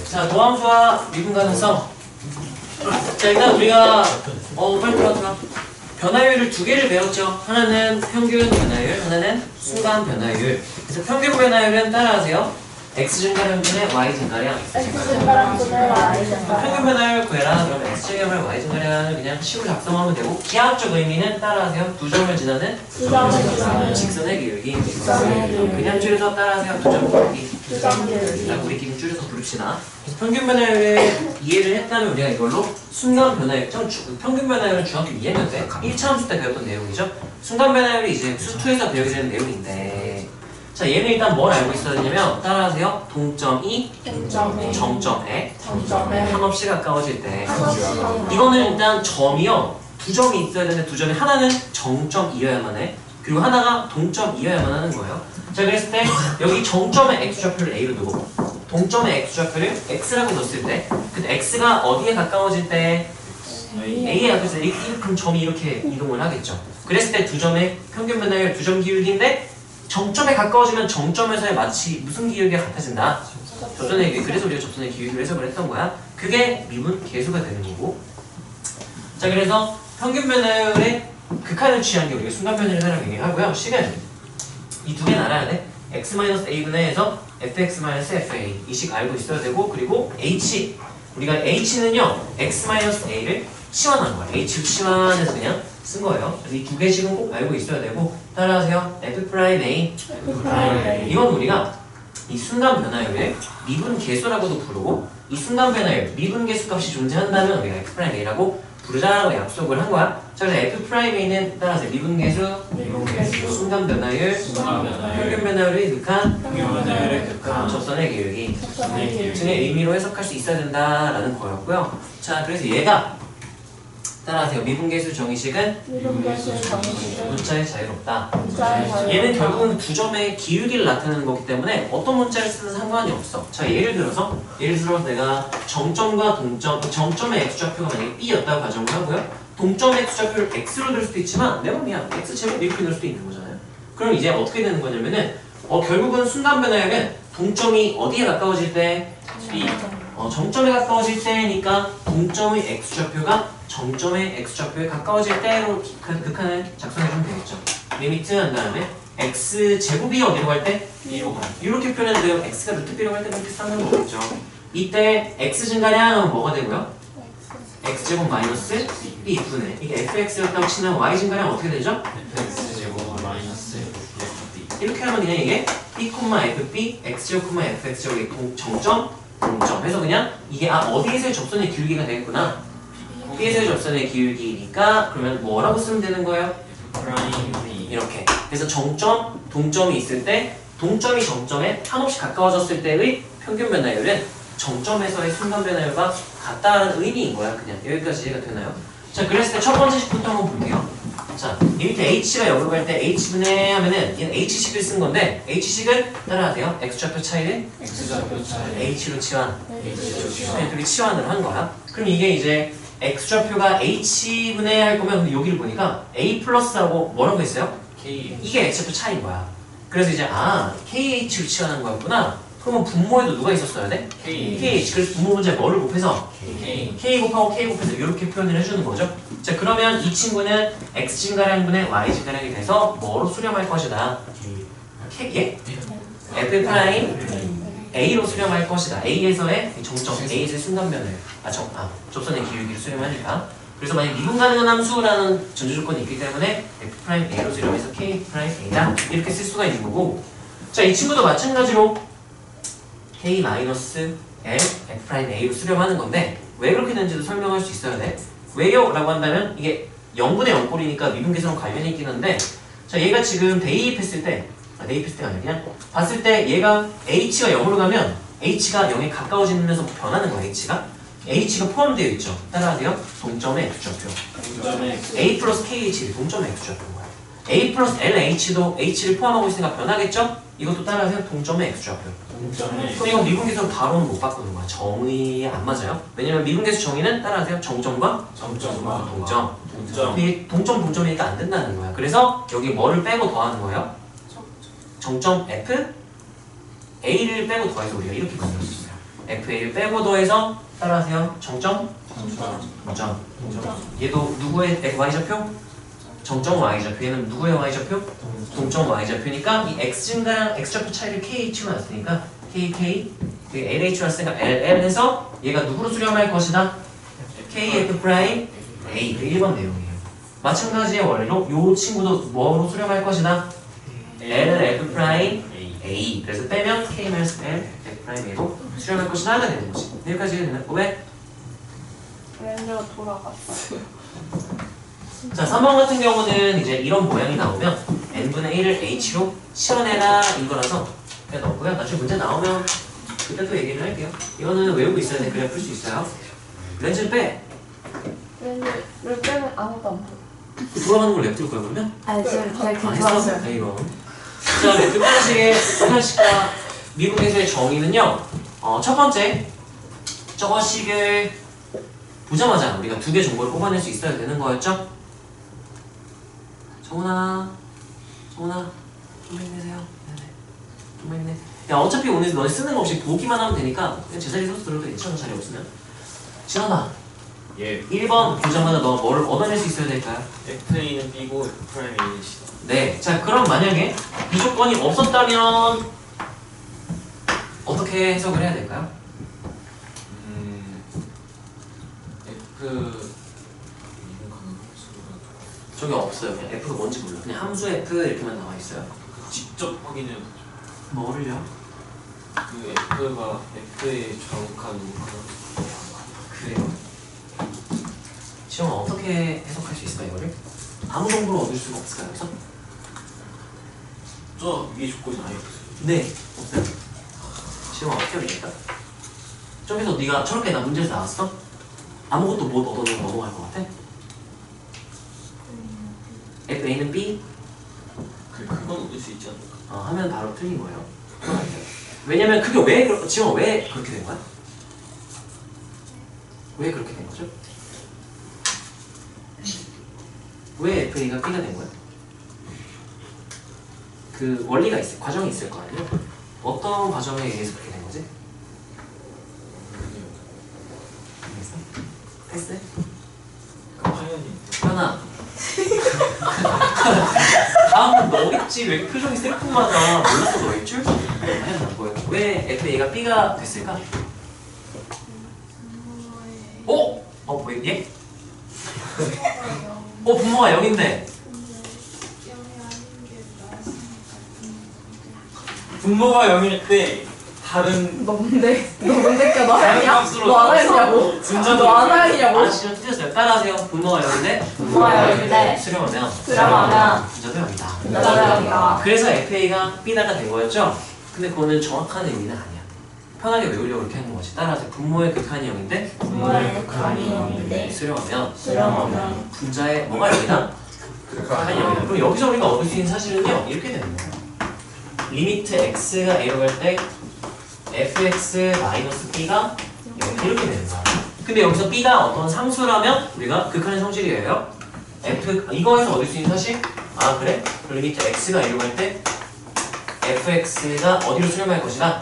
자, 도함수와 미분 가능성. 자, 일단 우리가 빨리 들어가. 변화율을 두 개를 배웠죠. 하나는 평균 변화율, 하나는 순간 변화율. 그래서 평균 변화율은 따라하세요. x 증가량분의 y 증가량. 평균 변화율 구해라. 그럼 x 증가량분의 y 증가량을 그냥 식으로 작성하면 되고, 기하학적 의미는 따라하세요. 두 점을 지나는 직선의 기울기. 그냥 줄여서 따라하세요. 두 점 기울기. 우리끼리 줄여서 부릅시다. 그래서 평균 변화율을 이해를 했다면 우리가 이걸로 순간 변화율, 평균 변화율은 중학교 2학년 때 1차 함수 때 배웠던 내용이죠. 순간 변화율이 이제 수투에서 배우게 되는 내용인데, 자, 얘는 일단 뭘 알고 있어야 되냐면, 따라하세요. 동점이 정점에 한없이 가까워질 때. 이거는 일단 점이요. 두 점이 있어야 되는데, 두 점이 하나는 정점이어야만 해. 그리고 하나가 동점이어야만 하는 거예요. 자, 그랬을 때 여기 정점의 x좌표를 a로 두고 동점의 x좌표를 x라고 넣었을 때, 근데 x가 어디에 가까워질 때? a에 가까워질 때 그럼 점이 이렇게 이동을 하겠죠. 그랬을 때 두 점의 평균 변화율 두 점 기울기인데, 정점에 가까워지면 정점에서의 마치 무슨 기울기가 같아진다? 접선의 기울기. 그래서 우리가 접선의 기울기를 해석을 했던 거야. 그게 미분 계수가 되는 거고. 자, 그래서 평균 변화율의 극한을 취한 게 우리가 순간 변화율이라고 얘기하고요. 식은 이 두 개는 알아야 돼. x-a분의 해서 fx-fa 이 식 알고 있어야 되고, 그리고 h, 우리가 h는요 x-a를 치환한 거야. h로 치환해서 그냥 쓴 거예요. 그래서 이 두 개씩은 꼭 알고 있어야 되고, 따라하세요. f'A. 이건 우리가 이 순간 변화율의 미분 계수라고도 부르고, 이 순간 변화율 미분 계수 값이 존재한다면 우리가 f'A라고 부르자라고 약속을 한 거야. 자, 그래서 f'A는 따라하세요. 미분 계수, 순간 변화율, 평균 변화율의 극한, 접선의 기울기 등의 의미로 해석할 수 있어야 된다라는 거였고요. 자, 그래서 얘가 따라하세요. 미분계수 정의식은 문자의 자유롭다. 얘는 결국은 두 점의 기울기를 나타내는 거기 때문에 어떤 문자를 쓰든 상관이 없어. 자, 예를 들어서 내가 정점과 동점, 정점의 x좌표가 만약에 b였다고 가정을 하고요. 동점의 x좌표를 x로 넣을 수도 있지만 내 맘이야. x제곱 이렇게 넣을 수도 있는 거잖아요. 그럼 이제 어떻게 되는 거냐면은 결국은 순간 변화율은 동점이 어디에 가까워질 때? b. 정점에 가까워질 때니까 동점의 x좌표가 정점의 x좌표에 가까워질 때로 극한을 작성해주면 되겠죠. 리미트 한 다음에 x제곱이 어디로 갈 때? B로 가. 이렇게 표현했는데요. x가 루트 B로 갈 때는 비슷한 거겠죠. 이때 x 증가량은 뭐가 되고요? x제곱 마이너스 B분의, 이게 fx였다고 치면 y 증가량 어떻게 되죠? fx제곱 마이너스 fb. 이렇게 하면 그냥 이게 b, fb, x제곱, fx제곱이 정점, 동점 해서 그냥 이게 어디에서의 접선의 기울기가 되겠구나. B에서의 접선의 기울기니까 그러면 뭐라고 쓰면 되는 거예요? 이렇게. 그래서 정점, 동점이 있을 때 동점이 정점에 한없이 가까워졌을 때의 평균 변화율은 정점에서의 순간 변화율과 같다는 의미인 거야. 그냥 여기까지 이해가 되나요? 자, 그랬을 때 첫 번째 식부터 한번 볼게요. 자, 이 밑에 h가 여기로 갈 때 h분의 하면은 얘는 h식을 쓴 건데, h식은 따라하세요. x좌표 차이를 h로 치환. 둘이 치환을 한 거야. 그럼 이게 이제 x좌표가 h분의 할 거면 여기를 보니까 a 플러스하고 뭐라고 했어요? k. 이게 x좌표 차이인 거야. 그래서 이제 kh로 치환한 거였구나. 그러면 분모에도 누가 있었어야 돼? kh. 그래서 분모 문제에 뭐를 곱해서? k 곱하고 k 곱해서 이렇게 표현을 해주는 거죠. 자, 그러면 이 친구는 x 증가량분의 y 증가량이 돼서 뭐로 수렴할 것이다? 예? f 프라임 a로 수렴할 것이다. a에서의 정점, a에서의 순간 변화율, 접선의 기울기를 수렴하니까. 그래서 만약 미분 가능한 함수라는 전제 조건이 있기 때문에 f 프라임 a로 수렴해서 k 프라임 a다 이렇게 쓸 수가 있는 거고. 자, 이 친구도 마찬가지로 k 마이너스 l f 프라임 a로 수렴하는 건데, 왜 그렇게 되는지도 설명할 수 있어야 돼. 왜요? 라고 한다면 이게 0분의 0꼴이니까 미분계수랑 관련이 있긴 한데, 자, 얘가 지금 대입했을 때, 대입했을 때가 아니라 그냥 봤을 때 얘가 h가 0으로 가면 h가 0에 가까워지면서 변하는 거야. h가 포함되어 있죠. 따라하세요. 동점의 x좌표. a 플러스 kh 동점의 x좌표인 거야. a 플러스 lh도 h를 포함하고 있으니까 변하겠죠? 이것도 따라하세요. 동점의 x좌표. 그럼 이건 미분계수로 바로는 못 바꾸는 거야. 정의에 안 맞아요. 왜냐면 미분계수 정의는 따라하세요. 정점과 동점. 동점이니까 안 된다는 거야. 그래서 여기 뭐를 빼고 더하는 거예요? 정점 f a를 빼고 더해서 우리가 이렇게 만들었어요. FA를 빼고 더해서 따라하세요. 정점? 정점. 얘도 누구의 Y좌표? 정점 Y좌표. 얘는 누구의 Y좌표? 동점 Y좌표니까 이 X증가랑 X좌표 차이를 KH로 놨으니까 KK LH로 놨으니까 LL해서 얘가 누구로 수렴할 것이다? KF 프라임 A. 1번 내용이에요. 마찬가지의 원리로 이 친구도 뭐로 수렴할 것이다? LF 프라임 A. 그래서 빼면 K-L F 프라임 A로 수렴할 것이다 하면 되는 거지. 여기까지 되나? 왜? 렌즈가 돌아갔어요. 자, 3번 같은 경우는 이제 이런 모양이 나오면 n분의 1을 h로 실어내라 이거라서 그냥 넣고요. 나중에 문제 나오면 그때 또 얘기를 할게요. 이거는 외우고 있어야 돼. 그래야 풀 수 있어요. 렌즈를 빼. 렌즈를 빼면 아무도 안 보여. 돌아가는 걸 냅둘 거야 그러면? 아니 지금 제가 아, 괜찮았어요. 했어? 네, 이거. 자, 객관식과 미분계수의 정의는요. 첫 번째 저거식을 보자마자 우리가 두 개 정보를 뽑아낼 수 있어야 되는 거였죠? 정훈아 좀 힘내세요. 네네. 좀 힘내. 야, 어차피 오늘 너네 쓰는 거 없이 보기만 하면 되니까 그냥 제자리 서서 들어도 괜찮아. 자리 없으면. 지원아, 예. 1번 보자마자 너 뭐를 얻어낼 수 있어야 될까요? FA는 B고 F 프라임 A이시다. 네. 자, 그럼 만약에 이 조건이 없었다면 어떻게 해석을 해야 될까요? F 이건 가는 함수가 저기 없어요. 그냥 F가 뭔지 몰라. 그냥 함수 F 이렇게만 나와 있어요. 직접 확인해 보죠. 뭐를요? 그 F가 F의 정확한 그래요. 지영아, 어떻게 해석할 수 있을까 이거를? 아무 정보를 얻을 수가 없을까요? 여기서? 저 위에 조건이 아예 없어요. 네. 없어요? 지영아, 어떻게 하면 될까? 저기서 네가 저렇게 나 문제에서 나왔어? 아무것도 못 얻어내고 넘어갈 것 같아? FA는 B? 그건 얻을 수 있지 않을까? 하면 바로 틀린 거예요. 왜냐면 그게 왜, 지영아 왜 그렇게 된 거야? 왜 그렇게 된 거죠? 왜 FA가 B가 된 거야? 그 원리가 있을, 과정이 있을 거 아니에요? 어떤 과정에 의해서 그렇게 된 거지? 패스? 하연이 현아. 다음은 너겠지. 왜 표정이 슬픔하다. 몰랐어 너일 줄? 하연아 뭐야? 왜 FA가 B가 됐을까? 어? 뭐 얘? 분모가 0인데 분모가 0일 때 다른 너 뭔데 너 다른 하냐? 값으로 너 안 하냐고? 분자도 너 안 하냐고? 아 진짜 틀렸어요. 따라하세요. 분모가 0인데 분모가 0인데 수렴하면 분자도 0이다. 분자도 0이다. 그래서 FA가 B다가 된 거였죠? 근데 그거는 정확한 의미는 아니야. 편하게 외우려고 이렇게 하는 거지. 따라서 분모의 극한이 0인데 분모의 극한이 0인데 수렴하면 분자의 뭐가 0이다? 극한이 0이다. 그럼 여기서 우리가 얻을 수 있는 사실은요. 이렇게 되는 거예요. 리미트 x가 A로 갈 때 fx-b가 0 이렇게 되는 거야. 근데 여기서 b가 어떤 상수라면 우리가 극한의 성질이에요. 이거에서 얻을 수 있는 사실? 아 그래? 그럼 리미트 x가 A로 갈 때 fx가 어디로 수렴할 것이다?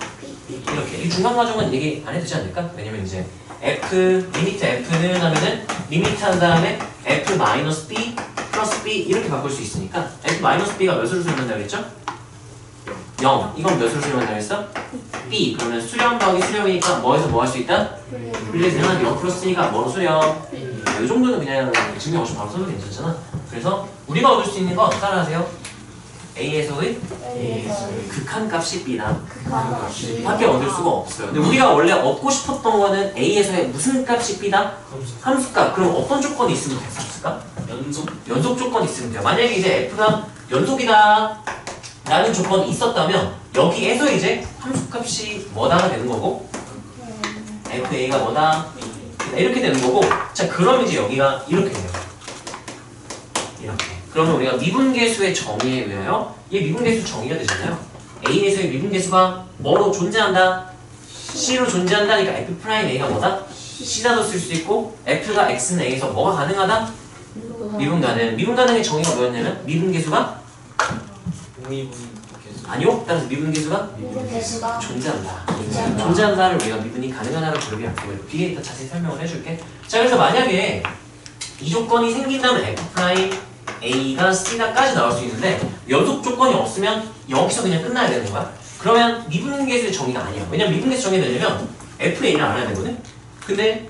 이렇게. 이 중간 과정은 얘기 안 해도 되지 않을까? 왜냐면 이제 리미트 f는 하면은 리미트 한 다음에 f-b 플러스 b 이렇게 바꿀 수 있으니까 f-b가 몇으로 수렴한다 그랬죠? 0. 이건 몇으로 수렴한다 그랬어? b. 그러면 수렴 더하기 수렴이니까 뭐에서 뭐 할 수 있다? 분리되면 0 플러스 2가 뭐로 수렴? 이 정도는 그냥 증명 없이 바로 써도 괜찮잖아. 그래서 우리가 얻을 수 있는 거 따라하세요. A에서의 극한값이 B다. 밖에 얻을 수가 없어요. 근데 우리가 원래 얻고 싶었던 거는 A에서의 무슨 값이 B다? 함수값. 그럼 어떤 조건이 있으면 됐을까? 연속 조건이 있으면 돼요. 만약에 이제 F가 연속이다 라는 조건이 있었다면 여기에서 이제 함수값이 뭐다가 되는 거고 FA가 뭐다 이렇게 되는 거고. 자 그럼 이제 여기가 이렇게 돼요. 이렇게. 그러면 우리가 미분계수의 정의에 의하여 얘 미분계수 정의가 되잖아요. A에서의 미분계수가 뭐로 존재한다? C로 존재한다니까 F'A가 뭐다? C다도 쓸 수 있고 F가 X는 A에서 뭐가 가능하다? 미분 가능. 미분 가능의 정의가 뭐였냐면 미분계수가 미분계수 아니요. 따라서 미분 계수가 미분계수가 존재한다. 존재한다. 존재한다를 우리가 미분이 가능하다는 부르기 약속을 뒤에 더 자세히 설명을 해줄게. 자, 그래서 만약에 이 조건이 생긴다면 F' A가 C다까지 나올 수 있는데 연속 조건이 없으면 여기서 그냥 끝나야 되는 거야. 그러면 미분계수의 정의가 아니야. 왜냐면 미분계수 정의 되려면 FA를 알아야 되거든. 근데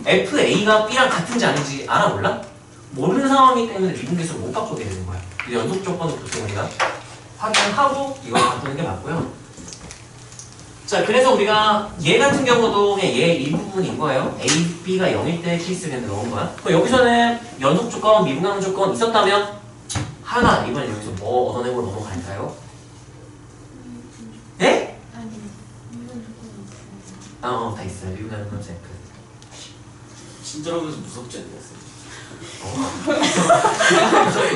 FA가 B랑 같은지 아닌지 알아 몰라? 모르는 상황이기 때문에 미분계수를 못 바꾸게 되는 거야. 연속 조건을 보통 우리가 확인하고 이걸 바꾸는 게 맞고요. 자, 그래서 우리가 얘 같은 경우도 그냥 얘 일부분인 거예요. A, B가 0일 때 케이스를 그냥 넣은 거야. 그럼 여기서는 연속 조건, 미분가능 조건 있었다면 하나, 이번에 여기서 뭐 얻어내고 넘어갈까요? 예? 다 있어요. 미분가능 F. 친절하면서 무섭지 않겠어요?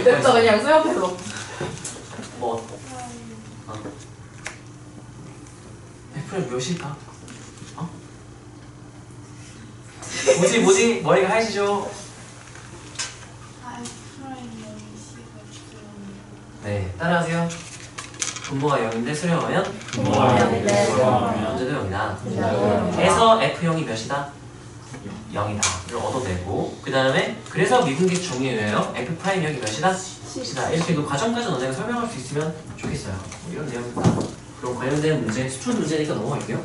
냅다 그냥 수업해서 뭐 F를 몇일까? 뭐지? 머리가 하시죠? 네, 따라하세요. 분모가 0인데 수렴하면 분모가 0인데 수렴하면 문제도 0이다. 문제도 0이다. 해서 F0이 몇이다? 0이다를 얻어내고 그 다음에 그래서 미분계수 정의에 의하여 F'형이 몇이다? 10이다. 이렇게 그 과정까지 너네가 설명할 수 있으면 좋겠어요. 뭐 이런 내용입니다. 그럼 관련된 문제, 수출 문제니까 넘어갈게요.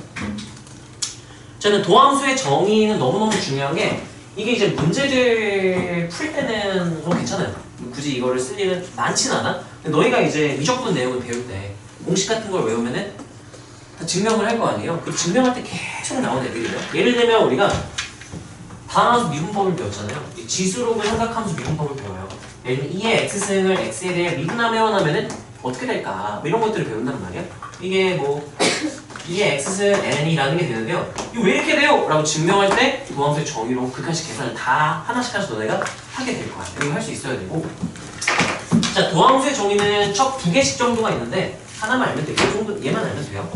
저는 도함수의 정의는 너무너무 중요한 게 이게 이제 문제를 풀 때는 뭐 괜찮아요. 굳이 이거를 쓸 일은 많진 않아. 근데 너희가 이제 미적분 내용을 배울 때 공식 같은 걸 외우면은 다 증명을 할 거 아니에요. 그 증명할 때 계속 나오는 애들이에요. 예를 들면 우리가 다항함수 미분법을 배웠잖아요. 지수록을 삼각함수 미분법을 배워요. 예를 들면 2의 x승을 x에 대해 미분하면 하면은 어떻게 될까? 뭐 이런 것들을 배운단 말이야. 이게 뭐 2의 x승 n이라는 게 되는데요. 이거 왜 이렇게 돼요? 라고 증명할 때 도함수의 정의로 극한식 계산을 다 하나씩 너네가 하게 될 거야. 이거 할 수 있어야 되고. 자, 도함수의 정의는 첫 2개씩 정도가 있는데 하나만 알면 되고 얘만 알면 돼요.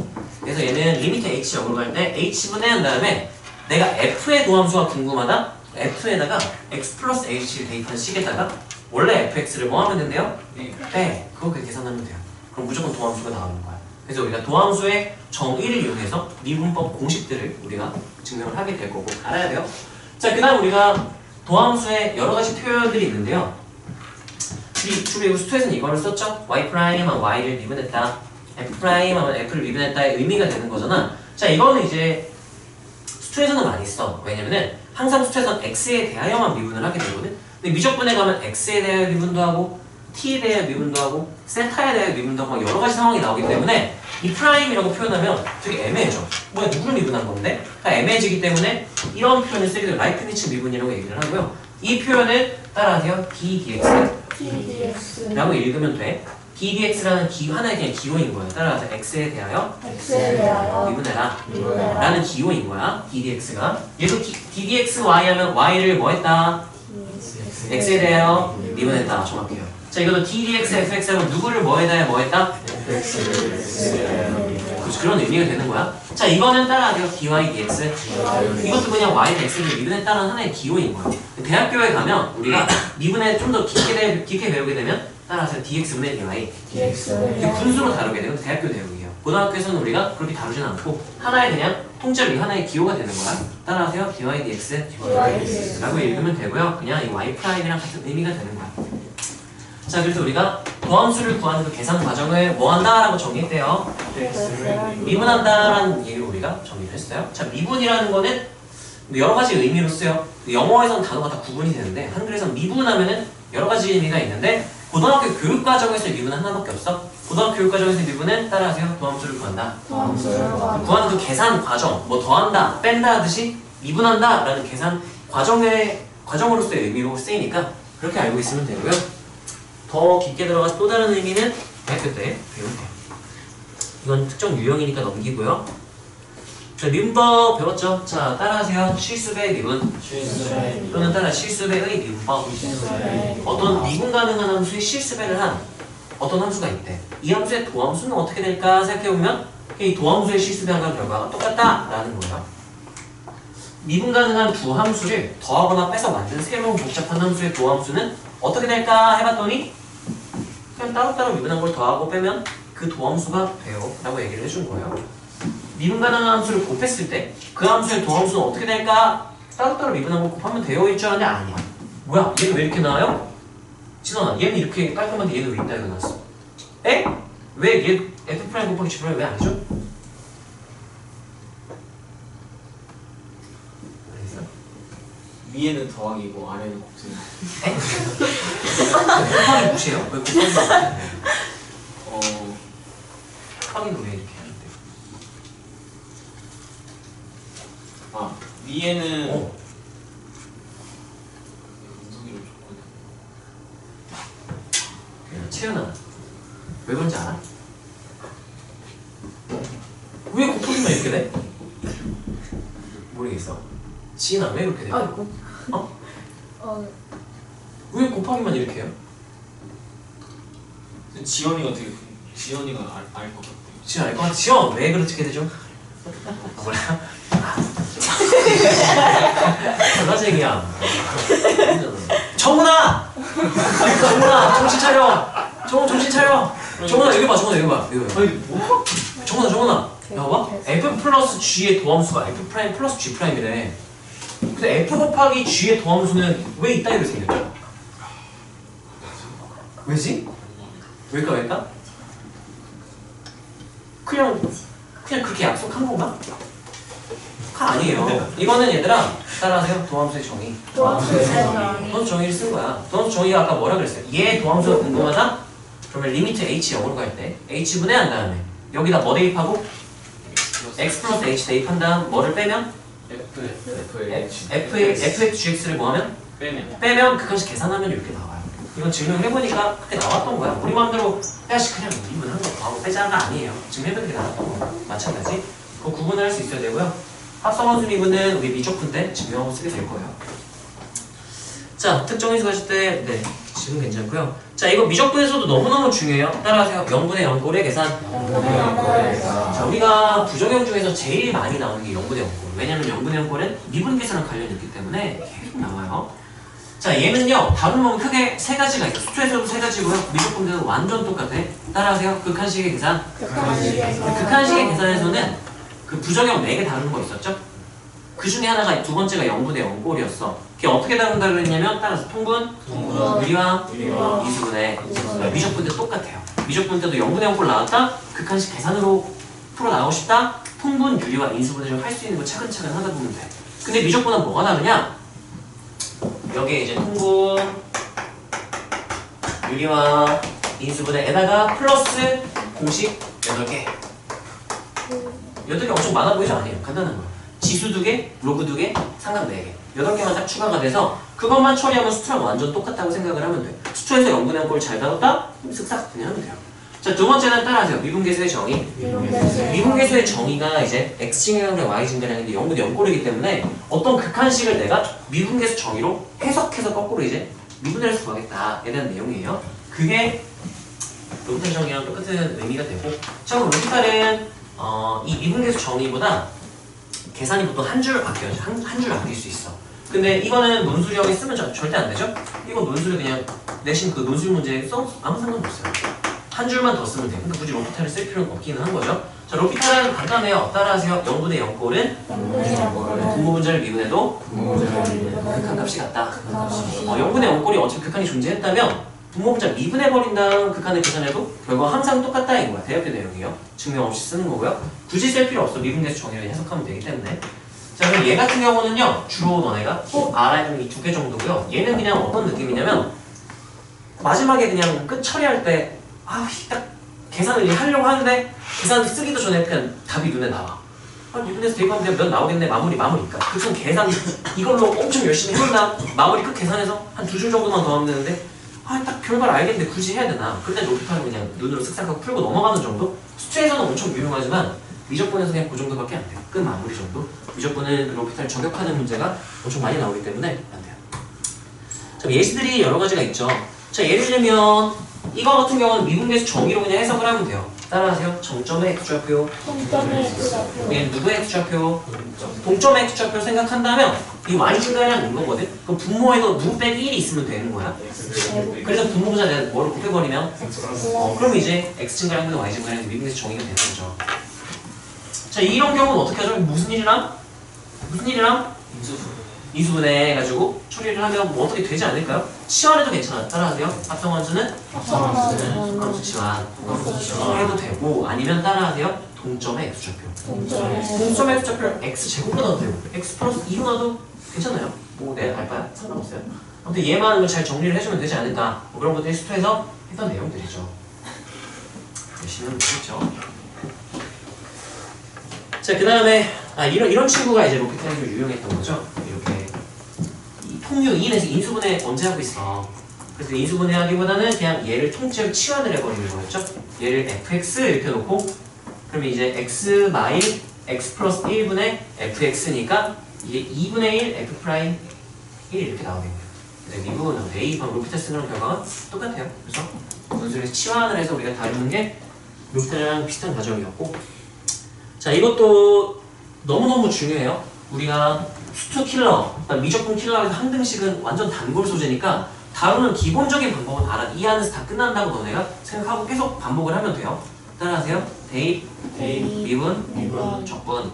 그래서 얘는 리미트 h 0으로 갈 때 h분의 한 다음에 내가 f의 도함수가 궁금하다? f에다가 x 플러스 h를 대입한 식에다가 원래 fx를 뭐 하면 된대요? 빼. 그거 그렇게 계산하면 돼요. 그럼 무조건 도함수가 나오는 거야. 그래서 우리가 도함수의 정의를 이용해서 미분법 공식들을 우리가 증명을 하게 될 거고 알아야 돼요. 자, 그 다음 우리가 도함수의 여러 가지 표현들이 있는데요. 주로 수투에서는 이거를 썼죠? y'하면 y를 미분했다. f'하면 f를 미분했다의 의미가 되는 거잖아. 자, 이거는 이제 수투에서는 많이 써. 왜냐면은 항상 수투에서는 x에 대하여만 미분을 하게 되거든. 근데 미적분에 가면 x에 대하여 미분도 하고 t에 대하여 미분도 하고 세타에 대하여 미분도 하고 여러 가지 상황이 나오기 때문에 이 프라임이라고 표현하면 되게 애매해져. 뭐야, 누구를 미분한 건데? 그러니까 애매해지기 때문에 이런 표현을 쓰게 되면 라이프니츠 미분이라고 얘기를 하고요. 이 표현을 따라하세요. ddx라고 읽으면 돼. ddx라는 하나의 그냥 기호인 거야. 따라서 x에 대하여 미분해라 라는 기호인 거야. ddx가. 얘도 ddxy 하면 y를 뭐 했다? x에 대하여 미분했다. 정확해요. 자, 이것도 ddx fx 하면 누구를 뭐에다야 뭐했다? 그런 의미가 되는 거야. 자, 이거는 따라하세요. dy dx. 이것도 그냥 y x를 미분했다는 하나의 기호인 거야. 대학교에 가면 우리가 미분에 좀 더 깊게 배우게 되면 따라서 dx분의 dy. 이게 분수로 다루게 되고 대학교 내용이에요. 고등학교에서는 우리가 그렇게 다루지는 않고 하나의 그냥 통째로 하나의 기호가 되는 거야. 따라하세요. dy dx라고 읽으면 되고요. 그냥 이 y'이랑 같은 의미가 되는 거야. 자, 그래서 우리가 도함수를 구하는 그 계산 과정을 뭐 한다라고 정의했대요. 미분한다라는 얘기를 우리가 정의를 했어요. 자, 미분이라는 거는 여러 가지 의미로 쓰여. 영어에서는 단어가 다 구분이 되는데 한글에서는 미분하면은 여러 가지 의미가 있는데 고등학교 교육과정에서 미분은 하나밖에 없어. 고등학교 교육과정에서 미분은 따라하세요. 도함수를 구한다. 구하는 그 계산 과정, 뭐 더한다, 뺀다 하듯이 미분한다 라는 계산 과정으로서의 의미로 쓰이니까 그렇게 알고 있으면 되고요. 더 깊게 들어가서 또 다른 의미는 대학교 때 배우면 돼요. 이건 특정 유형이니까 넘기고요. 자, 미분법 배웠죠? 자, 따라하세요. 실수배의 미분. 또는 따라 실수배의 미분법. 어떤 미분 가능한 함수의 실수배를 한 어떤 함수가 있대. 이 함수의 도함수는 어떻게 될까 생각해보면 이 도함수의 실수배한 결과가 똑같다라는 거예요. 미분 가능한 두 함수를 더하거나 빼서 만든 새로운 복잡한 함수의 도함수는 어떻게 될까 해봤더니 그냥 따로따로 미분한 걸 더하고 빼면 그 도함수가 돼요 라고 얘기를 해준 거예요. 미분가능한 함수를 곱했을 때 그 함수의 도함수는 어떻게 될까? 따로따로 미분한 거 곱하면 돼요 일 줄 알았는데 아니야. 뭐야 얘는 왜 이렇게 나와요? 진원아 얘는 이렇게 깔끔한데 얘는 왜 있다 이거 나왔어. 에? 왜 얘 F' 곱하기 G' 왜 아니죠? 위에는 더하기고 아래는 곱셈. 곱하기 무시해요? 왜 곱하기 무시해요? 곱하기는 왜 이렇게 하는데? 아 위에는 어. 운동이를 줬거든. 채연아 왜 그런지 알아? 왜 곱하기만 이렇게 돼? 모르겠어. 지인아 왜 그렇게 돼? 아이고. 왜 곱하기만 이렇게 해요? 지연이가 알 것 같아. 지연 알 것 같아. 지연 왜 그렇게 되죠? 몰라? 전화쟁이야. 정훈아! 정훈아 정신 차려! 정신 차려! 정훈아 여기 봐 여기 봐. 아니 뭐? 정훈아 야 봐. F 플러스 G의 도함수가 F 프라임 플러스 G 프라임이래. 근데 F 곱하기 G의 도함수는 왜 이따 이렇게 생겼죠? 왜지? 왜일까? 그냥 그렇게 약속한 건가? 아니에요. 이거는 얘들아 따라하세요. 도함수의 정의. 도함수 정의를 쓴 거야. 도함수 정의가 아까 뭐라 그랬어요? 얘 도함수가 궁금하다? 그러면 리미트 h 0으로 갈 때 h분해 한 다음에 여기다 뭐 대입하고? x 플러스 h 대입한 다음 뭐를 빼면? fxgx를 뭐 하면? 빼면 그것이 계산하면 이렇게 나와요. 이건 증명해보니까 그렇게 나왔던 거야. 우리 마음대로 야씨 그냥 미분한 거 더하고 빼자가 아니에요. 증명해보니까 나왔던 거 마찬가지. 그 구분을 할 수 있어야 되고요. 합성함수 미분은 우리 미적분 때 증명하고 쓰게 될 거예요. 자, 특정인수 하실 때 네, 지금 괜찮고요. 자, 이거 미적분에서도 너무너무 중요해요. 따라하세요. 0분의 0꼴의 계산. 자, 우리가 부정형 중에서 제일 많이 나오는 게 0분의 0꼴. 왜냐면 0분의 0꼴은 미분 계산랑 관련이 있기 때문에 계속 나와요. 자, 얘는요, 다른 놈은 크게 세 가지가 있어요. 수투에서도 세 가지고요. 미적분들은 완전 똑같아. 따라하세요. 극한식의 계산. 극한식의 계산에서는 그 부정형 4개 다루는 거 있었죠? 그 중에 하나가 두 번째가 0분의 0꼴이었어. 그게 어떻게 다룬다고 했냐면 따라서 통분, 유리화, 이수분해. 미적분도 똑같아요. 미적분 때도 0분의 0꼴 나왔다? 극한식 계산으로 풀어 나오고 싶다? 통분, 유리화, 인수분해를 할 수 있는 거 차근차근 하다 보면 돼. 근데 미적분은 뭐가 다르냐? 여기에 이제 통분, 유리화, 인수분해에다가 플러스 공식 8개. 8개 엄청 많아 보이죠? 아니에요. 간단한 거예요. 지수 2개, 로그 2개, 상각 4개. 8개만 딱 추가가 돼서 그것만 처리하면 수투랑 완전 똑같다고 생각을 하면 돼. 수투에서 0분의 0꼴 잘 다뤘다? 그럼 쓱싹 그냥 하면 돼요. 자, 두 번째는 따라하세요. 미분계수의 정의. 미분계수의 정의가 이제 x증가량과 y증가량인데 0분의 0꼴이기 때문에 어떤 극한식을 내가 미분계수 정의로 해석해서 거꾸로 이제 미분을 해서 구하겠다에 대한 내용이에요. 그게 로피탈 정의랑 똑같은 의미가 되고, 자, 그럼 로피탈은 이 미분계수 정의보다 계산이 보통 한 줄 아껴야죠. 한 줄 아낄 수 있어. 근데 이거는 논술형에 쓰면 절대 안 되죠? 이거 논술에 그냥 내신 그 논술 문제에 써? 아무 상관없어요. 한 줄만 더 쓰면 돼. 그러니까 굳이 로피탈을 쓸 필요는 없기는 한 거죠. 자, 로피탈은 간단해요. 따라하세요. 0분의 0꼴은 분모분자를 미분해도 극한값이 같다. 0분의 0꼴이 어차피 극한이 존재했다면 분모분자 미분해버린다는 극한을 계산해도 결과 항상 똑같다 인 거야. 대역의 내용이에요. 증명 없이 쓰는 거고요. 굳이 쓸 필요 없어. 미분계수 정의를 해석하면 되기 때문에. 자, 그럼 얘 같은 경우는요. 주로 너네가 꼭 알아야 되는 이 2개 정도고요. 얘는 그냥 어떤 느낌이냐면 마지막에 그냥 끝 처리할 때 딱 계산을 하려고 하는데 계산 쓰기도 전에 그냥 답이 눈에 나와. 미분해서 대입하면 되면 몇 나오겠네. 마무리니까. 그래서 계산 이걸로 엄청 열심히 해본다. 마무리 끝 계산해서 한 2줄 정도만 더 하면 되는데 딱 결과를 알겠는데 굳이 해야 되나? 그때 로피탈은 그냥 눈으로 쓱싹하고 풀고 넘어가는 정도? 수투에서는 엄청 유용하지만 미적분에서 그냥 그 정도밖에 안 돼요. 끝 마무리 정도. 미적분은 로피탈 저격하는 문제가 엄청 많이 나오기 때문에 안 돼요. 자, 예시들이 여러 가지가 있죠. 자, 예를 들면 이거 같은 경우는 미분계수 정의로 그냥 해석을 하면 돼요. 따라하세요. 정점의 x좌표. 얘는 누구의 x좌표? 동점의 x좌표 생각한다면 이 y 증가량 이거거든? 그럼 분모에도 누구 빼기 1이 있으면 되는 거야. 그래서 분모보다 내가 뭐를 곱해버리면 그럼 이제 x 증가량분의 y 증가량이 미분에서 정의가 되는 거죠. 자, 이런 경우는 어떻게 하죠? 무슨 일이랑 인수분해 해가지고 처리를 하면 뭐 어떻게 되지 않을까요? 치환해도 괜찮아요. 따라하세요. 합성함수는 합성함수 치환 해도 되고, 아니면 따라하세요. 동점의 x좌표. 동점의 x좌표 x제곱 넣어도 되고 x 플러스 2로 넣어도 괜찮아요. 뭐 네, 알바야? 상관없어요. 아무튼 얘만 잘 정리를 해주면 되지 않을까, 뭐 그런 것들이 수투에서 했던 내용들이죠. 열심히 하면 되겠죠. 자, 그 다음에 이런 친구가 이제 로켓타임으로 유용했던 거죠. 이렇게 이 통유 2에서 인수분해 언제 하고 있어. 그래서 인수분해 하기보다는 그냥 얘를 통째로 치환을 해버리는 거였죠. 얘를 fx 이렇게 놓고, 그러면 이제 x 마일 x 플러스 1분의 fx니까 이게 2분의 1 f 프라임 1 이렇게 나오겠네요. 그래서 미분 A번 로피타 쓰는 결과가 똑같아요. 그래서 분수를 치환을 해서 우리가 다루는 게 로피타랑 비슷한 과정이었고, 자, 이것도 너무너무 중요해요. 우리가 수투 킬러, 미적분 킬러에서 한 등식은 완전 단골 소재니까 다루는 기본적인 방법은 알아. 이 안에서 다 끝난다고 너네가 생각하고 계속 반복을 하면 돼요. 따라하세요. 대입, 미분, 적분.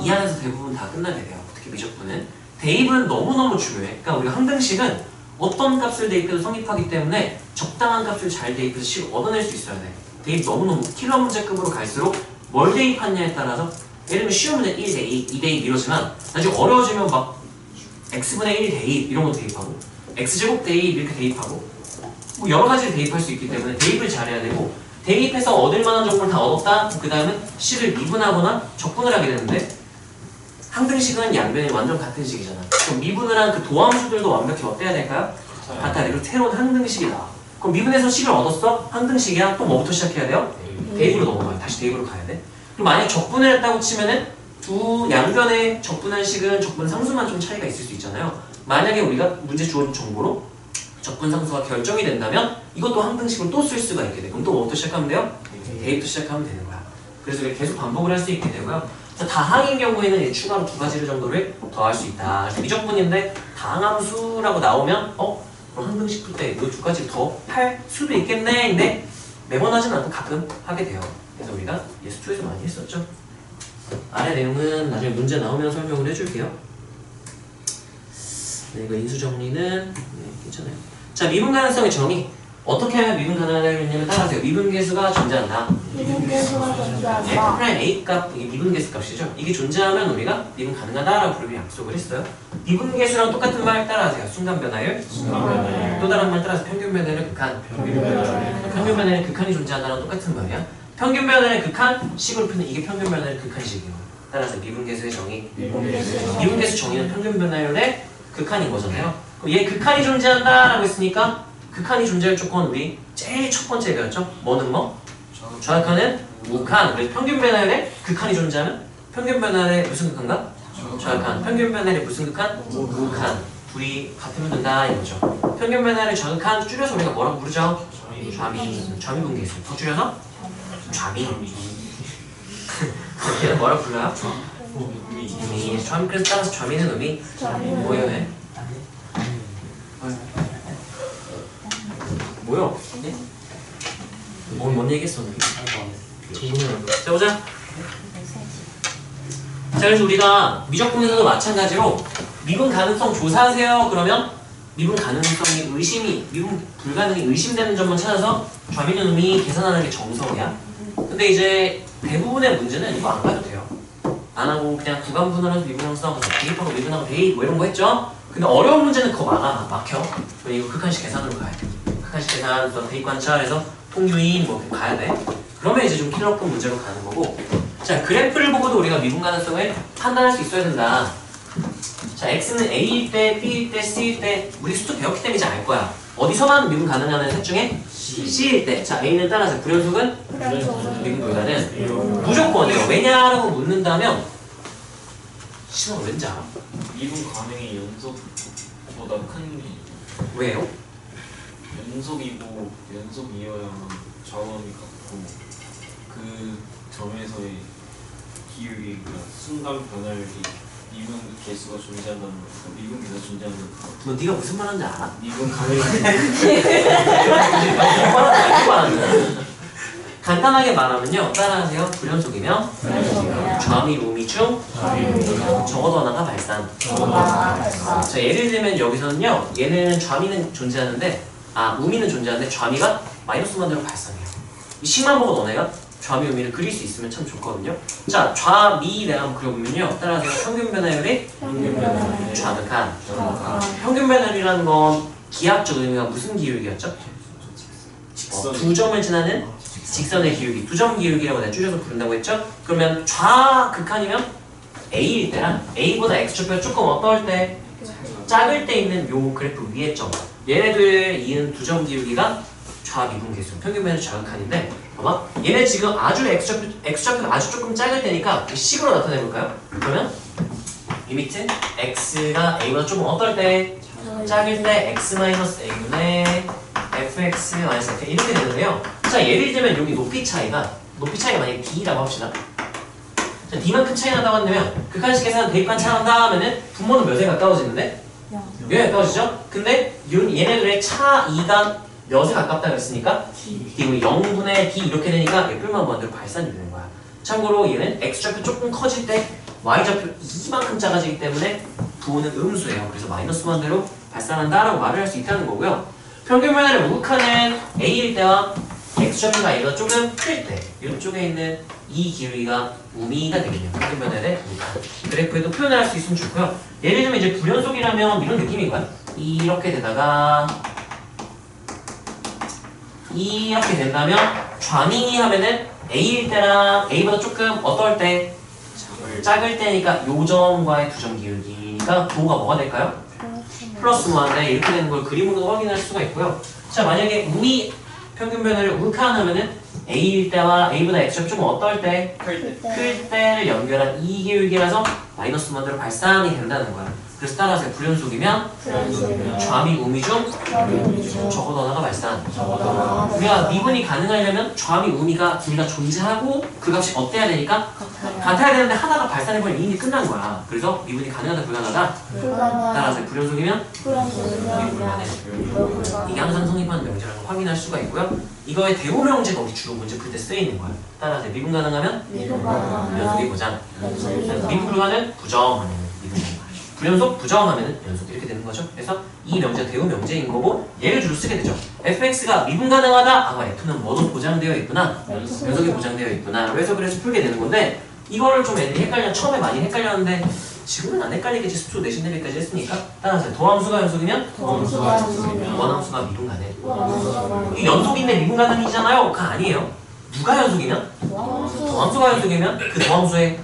이 안에서 대부분 다 끝나게 돼요. 특히 미적분은. 대입은 너무너무 중요해. 그러니까 우리가 한 등식은 어떤 값을 대입해도 성립하기 때문에 적당한 값을 잘 대입해서 식을 얻어낼 수 있어야 돼. 대입 너무너무 킬러 문제급으로 갈수록 뭘 대입하냐에 따라서, 예를 들면 쉬운 문제 1 대입, 2 대입 이러지만 나중에 어려워지면 막 x분의 1 대입 이런 거 대입하고 x제곱 대입 이렇게 대입하고 뭐 여러 가지를 대입할 수 있기 때문에 대입을 잘해야 되고, 대입해서 얻을 만한 정보를 다 얻었다. 그 다음은 식을 미분하거나 적분을 하게 되는데, 항등식은 양변이 완전 같은 식이잖아. 그럼 미분을 한 그 도함수들도 완벽히 어때야 될까요? 같아야 돼. 그리고 새로운 항등식이 나와. 그럼 미분에서 식을 얻었어? 항등식이야. 또 뭐부터 시작해야 돼요? 대입으로 넘어가요. 다시 대입으로 가야 돼. 그럼 만약 적분을 했다고 치면은 두 양변의 적분한 식은 적분 상수만 좀 차이가 있을 수 있잖아요. 만약에 우리가 문제 주어진 정보로 적분 상수가 결정이 된다면 이것도 항등식으로 또 쓸 수가 있게 돼. 그럼 또 뭐부터 시작하면 돼요? 대입부터 시작하면 되는 거야. 그래서 이렇게 계속 반복을 할 수 있게 되고요. 다항인 경우에는 추가로 두 가지를 정도를 더할 수 있다. 미적분인데 다항함수라고 나오면 그럼 항등식 풀 때 이 두 가지를 더 할 수도 있겠네. 근데 매번 하진 않고 가끔 하게 돼요. 그래서 우리가 예수2에서 많이 했었죠. 아래 내용은 나중에 문제 나오면 설명을 해줄게요. 네, 이거 인수 정리는 괜찮아요. 자, 미분 가능성의 정의. 어떻게 하면 미분 가능하냐면 따라하세요. 미분 계수가 존재한다. F' A 값, 이게 미분 계수 값이죠. 이게 존재하면 우리가 미분 가능하다라고 부르면 약속을 했어요. 미분 계수랑 똑같은 말 따라하세요. 순간 변화율. 또 다른 말 따라서 평균 변화율 극한. 평균 변화율 극한이 존재한다랑 똑같은 말이야. 평균 변화율 극한, 식으로 푸는 이게 평균 변화율 극한식이에요. 따라서 미분 계수의 정의. 미분 계수 정의는 평균 변화율의 극한인 거잖아요. 그럼 얘 극한이 존재한다라고 했으니까 극한이 존재할 조건 우리 제일 첫 번째 배웠죠? 뭐는 뭐? 좌극한은 우극한. 그래서 평균 변화율에 극한이 존재하면 평균 변화율의 무슨 극한가? 좌극한. 평균 변화율의 무슨 극한? 우극한. 둘이 같으면 된다 이거죠. 평균 변화율의 좌극한 줄여서 우리가 뭐라고 부르죠? 좌미분계수. 더 줄여서? 좌미. 얘는 뭐라고 불러요? 의미. 그래서 따라서 좌미는 의미. 뭐예요? 네? 뭐요? 네? 뭔 얘기했어? 자, 보자. 자, 그래서 우리가 미적분에서도 마찬가지로 미분 가능성 조사하세요. 그러면 미분 가능성이 미분 불가능이 의심되는 점만 찾아서 좌미는 의미 계산하는 게 정석이야. 근데 이제 대부분의 문제는 이거 안 가도 돼요. 안 하고 그냥 구간 분할해서 미분 함수하고 대입하고 미분하고 대입 뭐 이런 거 했죠? 근데 어려운 문제는 그거 막혀. 그럼 이거 극한식 계산으로 가야 돼. 극한식 계산, 대입 관찰해서 통유인 뭐 가야 돼. 그러면 이제 좀 킬러급 문제로 가는 거고. 자, 그래프를 보고도 우리가 미분 가능성을 판단할 수 있어야 된다. 자, x는 a일 때, b일 때, c일 때 우리 수도 배웠기 때문에 이제 알 거야. 어디서만 미분 가능하는 셋 중에 c일 때. 자, a는 따라서 불연속은 미분 불가는 무조건이에요. 왜냐라고 묻는다면 시험 왠지 알아? 미분 가능이 연속보다 큰 왜요? 연속이고 연속이어야만 좌우함이 같고 그 점에서의 기울기, 그러니까 순간 변화율이 미분 개수가 존재한다는 거. 미분 개수가 존재하는 거. 너 네가 무슨 말 하는지 알아? 미분 가능이 간단하게 말하면요. 따라하세요. 불연속이며 좌미 우미 중 적어도 하나가 발산. 자, 예를 들면 여기서는요. 얘는 좌미는 존재하는데 우미는 존재하는데 좌미가 마이너스만으로 발산해요. 이 식만 보고 너네가 좌미 우미를 그릴 수 있으면 참 좋거든요. 자, 좌미 내가 한번 그려보면요. 따라하세요. 평균 변화율이 좌극한. 평균 변화율이라는 건 기하학적 의미가 무슨 기울기였죠? 두 점을 지나는 직선의 기울기, 두 점 기울기라고 내가 줄여서 부른다고 했죠? 그러면 좌극한이면 A일 때랑 A보다 X축표가 조금 어떨 때? 작을 때 있는 요 그래프 위에 점. 얘네들 이은 두 점 기울기가 좌미분 계수, 평균 변화율 좌극한인데 봐봐. 얘네 지금 아주 X축표가 아주 조금 작을 때니까 식으로 나타내볼까요? 그러면 리미트 X가 A보다 조금 어떨 때? 작을 때 X-A분의 fx-f 이렇게 되는데요. 자, 예를 들면 여기 높이 차이가 만약에 d라고 합시다. 자, d만큼 차이 난다고 한다면 극한식에서는 대입한 차이 난다 하면은 분모는 몇에 가까워지는데? 0에 가까워지죠? 근데 얘네들의 차이가 몇에 가깝다 그랬으니까 d고 0분의 d 이렇게 되니까 F만 무한대로 발산이 되는 거야. 참고로 얘는 x좌표 조금 커질 때 y좌표 이만큼 작아지기 때문에 부호는 음수예요. 그래서 마이너스 무한대로 발산한다라고 말을 할 수 있다는 거고요. 평균 변화를 우극하는 A일 때와 X좌표가 A보다 조금 클 때 이쪽에 있는 이 기울기가 우미가 되겠네요. 평균 변화를 우극한. 그래프에도 표현을 할 수 있으면 좋고요. 예를 들면 이제 불연속이라면 이런 느낌인 거야. 이렇게 되다가 이렇게 된다면 좌미 하면은 A일 때랑 A보다 조금 어떨 때? 작을 때니까 요 점과의 두 점 기울기가 부호가 뭐가 될까요? 플러스 무한대 이렇게 되는 걸 그림으로 확인할 수가 있고요. 자, 만약에 우미 평균 변화를 우극한하면은 A일 때와 A보다 X가 좀 어떨 때? 클 때를 연결한 이 기울기라서 마이너스 무한대로 발산이 된다는 거야. 그래서 따라서 불연속이면 좌미 우미 중 적어도 하나가 발산. 우리가 미분이 가능하려면 좌미 우미가 둘 다 존재하고 그 값이 어때야 되니까 같아야 되는데 하나가 발산해버리면 이미 끝난 거야. 그래서 미분이 가능하다 불가능하다? 따라서 불연속이면 미분만해. 이게 항상 성립하는 명제라고 확인할 수가 있고요. 이거의 대호 명제가 우리 주로 문제 풀 때 쓰이는 거야. 따라서 미분 가능하면 연속이 보장, 미분 불가는 부정. 불연속 부정하면 연속 이렇게 되는 거죠. 그래서 이 명제가 대우 명제인 거고 얘를 주로 쓰게 되죠. fx가 미분 가능하다. f는 뭐도 보장되어 있구나. 연속이 보장되어 있구나. 그래서 풀게 되는 건데 이거를 좀 애들이 처음에 많이 헷갈렸는데 지금은 안 헷갈리겠지. 수초 내신 레벨까지 했으니까. 따라서 도함수가 연속이면 원함수가 미분 가능. 이 연속인데 미분 가능이잖아요. 그거 아니에요. 누가 연속이면? 도함수가 연속이면 그 도함수의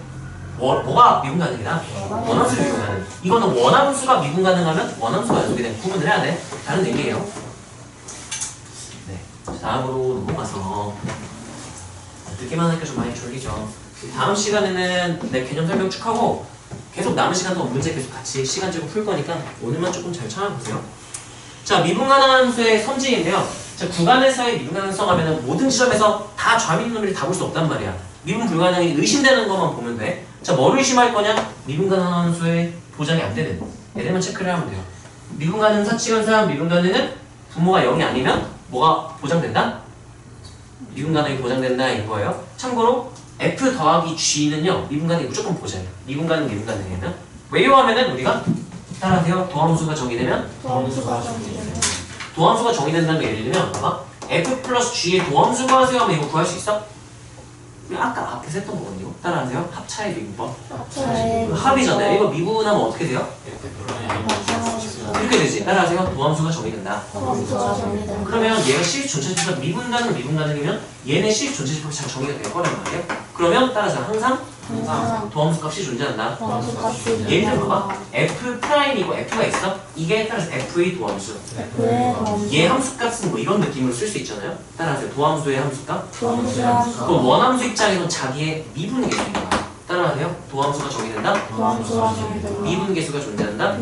뭐가 미분 가능이다? 원함수 미분 가능. 이거는 원함수가 미분 가능하면 원함수가 연속이 되는 구분을 해야 돼. 다른 의미예요. 네. 다음으로 넘어가서 듣기만 하니까 좀 많이 졸리죠. 다음 시간에는 내 개념 설명 쭉 하고 계속 남은 시간 동안 문제 계속 같이 시간 제고 풀 거니까 오늘만 조금 잘 참아보세요. 자, 미분 가능한 수의 선지인데요. 자, 구간에서의 미분 가능성 하면은 모든 지점에서 다 좌미분을 다 볼 수 없단 말이야. 미분 불가능이 의심되는 것만 보면 돼. 자, 뭐를 의심할 거냐? 미분 가능한 수의 보장이 안 되는 얘들만 체크를 하면 돼요. 미분 가능 사치관사 미분 가능은 분모가 0이 아니면 뭐가 보장된다? 미분 가능이 보장된다 이거예요. 참고로 F 더하기 G는요 미분 가능이 무조건 보장이에요. 미분 가능 미분 가능이면 왜요 하면은 우리가 따라하세요. 도함수가 정의되면 도함수가 정의된다는 거 예를 들면 봐봐 F 플러스 G의 도함수가 하세요 하면 이거 구할 수 있어? 우리 아까 앞에서 했던 거거든요. 따라하세요. 합차의 미분법. 합이잖아요. 이거 미분하면 어떻게 돼요? 이렇게 되지. 따라하세요. 도함수가 정의된다. 그러면 얘가 시립 전체집합 미분 가능이면 얘네 시립 전체집합이 잘 정의가 될 거란 말이에요. 그러면 따라서 항상 도함수 값이 존재한다. 예를 들어 봐봐. F'이고 F가 있어. 이게 따라서 F의 도함수. 얘 함수값은 뭐 이런 느낌으로 쓸 수 있잖아요. 따라서 도함수의 함수값. 그럼 원함수 입장에서 자기의 미분 계수입니다. 따라하세요. 도함수가 정의된다. 미분 계수가 존재한다.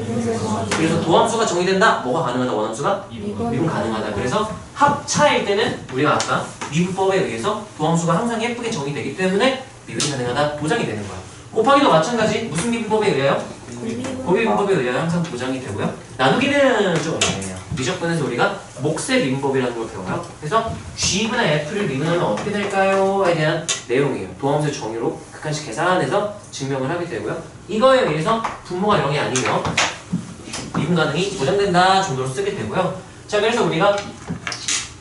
그래서 도함수가 정의된다. 뭐가 가능하다? 원함수가 미분 가능하다. 그래서 합차일 때는 우리가 아까 미분법에 의해서 도함수가 항상 예쁘게 정의되기 때문에 미분이 가능하다. 보장이 되는 거야. 곱하기도 마찬가지. 무슨 미분법에 의하여? 곱비분법에 의하여 항상 보장이 되고요. 나누기는 좀 어려워요. 미적분에서 우리가 몫의 미분법이라는 걸 배워요. 그래서 G분의 F를 미분하면 어떻게 될까요?에 대한 내용이에요. 도함수의 정의로 극한식 계산해서 증명을 하게 되고요. 이거에 의해서 분모가 0이 아니면 미분 가능이 보장된다 정도로 쓰게 되고요. 자, 그래서 우리가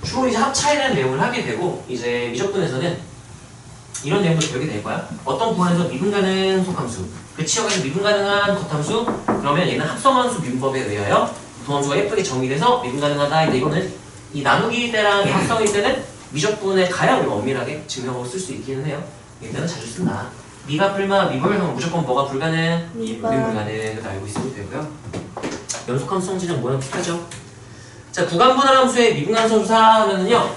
주로 이제 합차에 대한 내용을 하게 되고, 이제 미적분에서는 이런 내용도 배우게 될 거야. 어떤 구간에서 미분 가능 속함수, 그 지역에서 미분 가능한 겉함수, 그러면 얘는 합성함수 미분법에 의하여 도함수가 예쁘게 정의돼서 미분 가능하다. 근데 이거는 이 나누기 때랑 이 합성일 때는 미적분에 가야 우리가 엄밀하게 증명하고 쓸 수 있기는 해요. 얘는 자주 쓴다. 미가 풀마 미불 하면 무조건 뭐가 불가능? 미분 불가능. 그거 알고 있으면 되고요. 연속함수 성질은 뭐랑 비슷하죠? 자, 구간분할 함수의 미분 가능성 조사하면은요,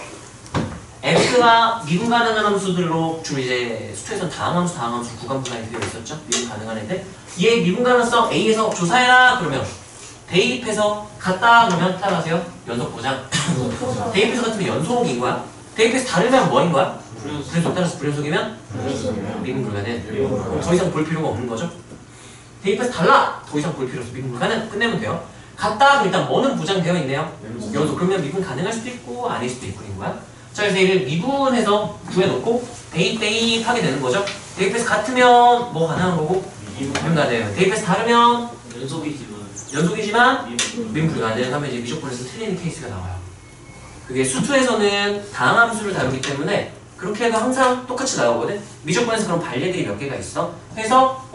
x가 미분 가능한 함수들로 주로 이제 수투에서는 다항함수 구간분할이 되어 있었죠. 미분 가능한 애들. 얘 미분 가능성 A에서 조사해라 그러면 대입해서 같다 그러면 따라하세요. 연속 보장. 대입해서 같으면 연속인 거야. 대입해서 다르면 뭐인 거야? 불연속. 따라서 불연속이면 미분 불가능. 더 이상 볼 필요가 없는 거죠. 대입해서 달라. 더 이상 볼 필요 없어. 미분 불가능. 끝내면 돼요. 같다 그럼 일단 뭐는 보장되어 있네요. 연속. 그러면 미분 가능할 수도 있고 아닐 수도 있고인 거야. 자, 그래서 얘를 미분해서 구해놓고 대입하게 되는 거죠. 대입해서 같으면 뭐 가능한 거고 미분 가능. 대입해서 다르면 연속이지만 미분 불가능 하면 이제 미적분에서 틀리는 케이스가 나와요. 그게 수투에서는 다항함수를 다루기 때문에 그렇게 해도 항상 똑같이 나오거든. 미적분에서 그런 발례들이 몇 개가 있어. 그래서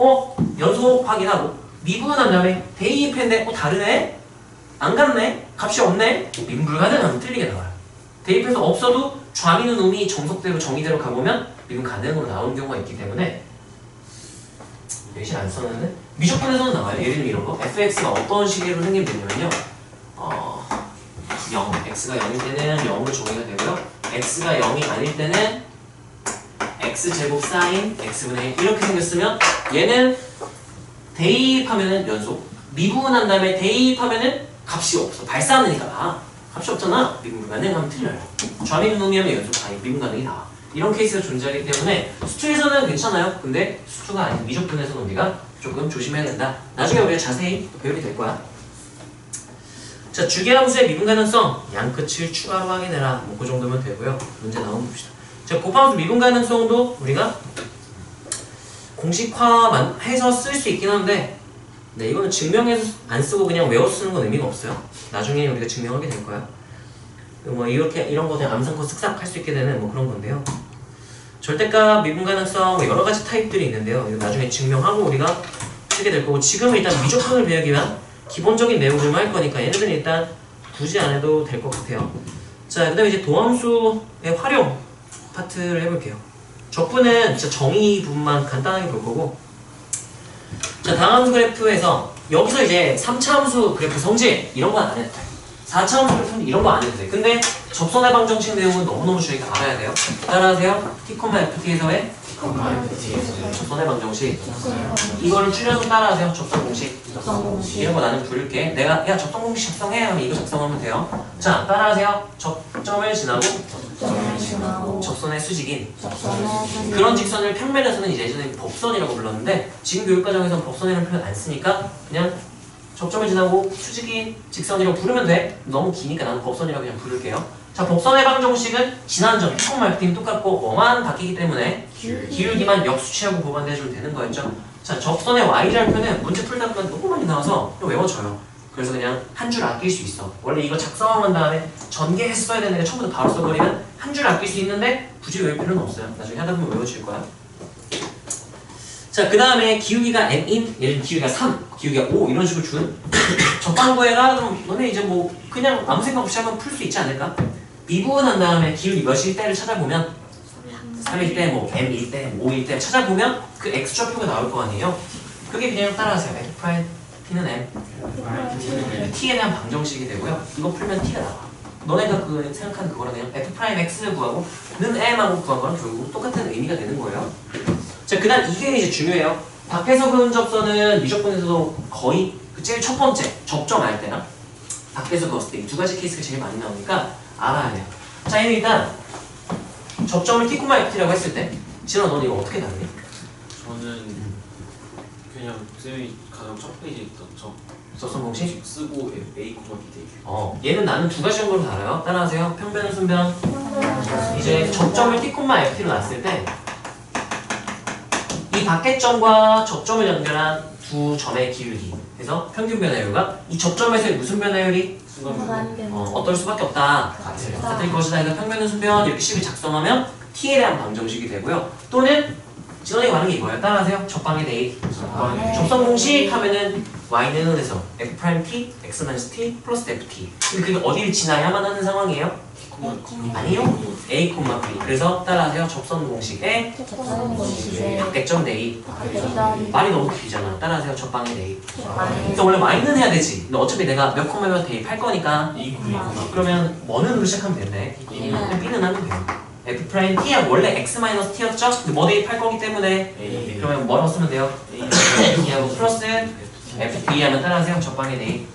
연속 확인하고 미분한 다음에 대입했네. 다르네? 안 같네? 값이 없네? 미분 불가능 하면 틀리게 나와요. 대입해서 없어도 좌미는 우미 정석대로 정의대로 가보면 미분 가능으로 나오는 경우가 있기 때문에 예시 안 썼는데 미적분에서는 나와요. 예를 들면 이런 거 fx가 어떤 식으로 생기면 되냐면요, 0, x가 0일 때는 0으로 정의가 되고요, x가 0이 아닐 때는 x제곱 사인 x분의 1 이렇게 생겼으면 얘는 대입하면은 연속, 미분한 다음에 대입하면은 값이 없어. 발산하니까 값이 없잖아. 미분 불가능 하면 틀려요. 좌미분 우미하면 연속 아니 미분 가능이 나와. 이런 케이스가 존재하기 때문에 수투에서는 괜찮아요. 근데 수투가 아닌 미적분에서는 우리가 조금 조심해야 된다. 나중에 우리가 자세히 배우게 될 거야. 자, 주기함수의 미분 가능성 양끝을 추가로 확인해라. 뭐 그 정도면 되고요. 문제 나오면 봅시다. 자, 곱함수 미분 가능성도 우리가 공식화해서 쓸 수 있긴 한데, 네, 이거는 증명해서 안 쓰고 그냥 외워 쓰는 건 의미가 없어요. 나중에 우리가 증명하게 될 거야. 뭐 이렇게 이런 거 그냥 암산코 쓱싹 할 수 있게 되는 뭐 그런 건데요. 절대값 미분 가능성 뭐 여러 가지 타입들이 있는데요. 이거 나중에 증명하고 우리가 쓰게 될 거고, 지금은 일단 미적분을 배우기 위한 기본적인 내용들만 할 거니까 얘네들은 일단 굳이 안 해도 될 것 같아요. 자, 그다음에 이제 도함수의 활용 파트를 해볼게요. 적분은 진짜 정의 부분만 간단하게 볼 거고, 자, 다항함수 그래프에서 여기서 이제 3차 함수 그래프 성질 이런 건 안 해도 돼. 4차 함수 그래프 성질 이런 거 안 해도 돼. 근데 접선의 방정식 내용은 너무너무 저희가 알아야 돼요. 따라하세요. T, FT에서의 접선의 방정식. 이거를 줄여서 따라하세요. 접선 공식. 이런 거 나는 부를게. 내가 야 접선 공식 작성해 하면 이거 작성하면 돼요. 자, 따라하세요. 접점을 지나고 접선의 수직인 그런 직선을 평면에서는 이제 예전에 법선이라고 불렀는데, 지금 교육과정에서는 법선이라는 표현 안 쓰니까 그냥 접점을 지나고 수직인 직선이라고 부르면 돼. 너무 기니까 나는 법선이라고 그냥 부를게요. 자, 법선의 방정식은 지난 점 T, F팀 똑같고 뭐만 바뀌기 때문에 기울기만 역수치하고 보완해주면 되는 거였죠. 자, 접선의 y절표는 문제 풀다 보면 너무 많이 나와서 외워져요. 그래서 그냥 한 줄 아낄 수 있어. 원래 이거 작성한 다음에 전개해서 써야 되는 게 처음부터 바로 써버리면 한 줄 아낄 수 있는데 굳이 외울 필요는 없어요. 나중에 하다 보면 외워질 거야. 자, 그 다음에 기울기가 n인, 예를 들면 기울기가 3, 기울기가 5 이런 식으로 준 적방구해라. 그럼 너네 이제 뭐 그냥 아무 생각 없이 하면 풀 수 있지 않을까? 미분한 다음에 기울기 몇일 때를 찾아보면 3일 때, 뭐 m일 때, 5일 때 찾아보면 그 x좌표가 나올 거 아니에요? 그게 그냥 따라하세요. f' t는 m, t에 대한 방정식이 되고요. 이거 풀면 t가 나와. 너네가 그 생각하는 그거랑 그냥 f'x 구하고 는 m하고 구한 거랑 결국 똑같은 의미가 되는 거예요. 자, 그 다음 이게 이제 중요해요. 밖에서 그은 접선은 미적분에서도 거의 그 제일 첫 번째 접점할 때랑 밖에서 그었을 때 이 두 가지 케이스가 제일 많이 나오니까 알아야 돼요. 자, 얘는 일단 접점을 T, FT라고 했을 때, 진아 너는 이거 어떻게 다루니? 저는 그냥 쌤이 가장 첫 페이지에 있던 접선 공식? 쓰고 A, B 돼. 얘는 나는 두 가지 정도로 다뤄요. 따라하세요. 평변은 순변. 이제 접점을 T, FT로 놨을 때 이 밖에점과 접점을 연결한 두 점의 기울기. 그래서 평균 변화율과 이 접점에서의 무슨 변화율이 어떨 수밖에 없다. 같을 것이다. 그래서 평면은 순변 이렇게 식을 작성하면 T에 대한 방정식이 되고요. 또는 진원이 말하는 게 이거예요. 따라하세요. 접방의 대입. 접선 공식 하면은 Y는 그래서 F'T, X-T 플러스 FT. 근데 그게 어디를 지나야만 하는 상황이에요? 아니요. A, B. 그래서 따라하세요. 접선 공식에 백점 대입. 말이 너무 길잖아. 따라하세요. 접방의 대입. 그래서 원래 Y는 해야 되지. 근데 어차피 내가 몇 콤마 몇 대입할 거니까 그러면 뭐는으로 시작하면 되네. B는 하면 돼요. F'T야 원래 X-T였죠? 근데 뭐 대입할 거기 때문에 그러면 뭐라고 쓰면 돼요? A하고 플러스 FT 하면 따라하세요. 접방의 대입.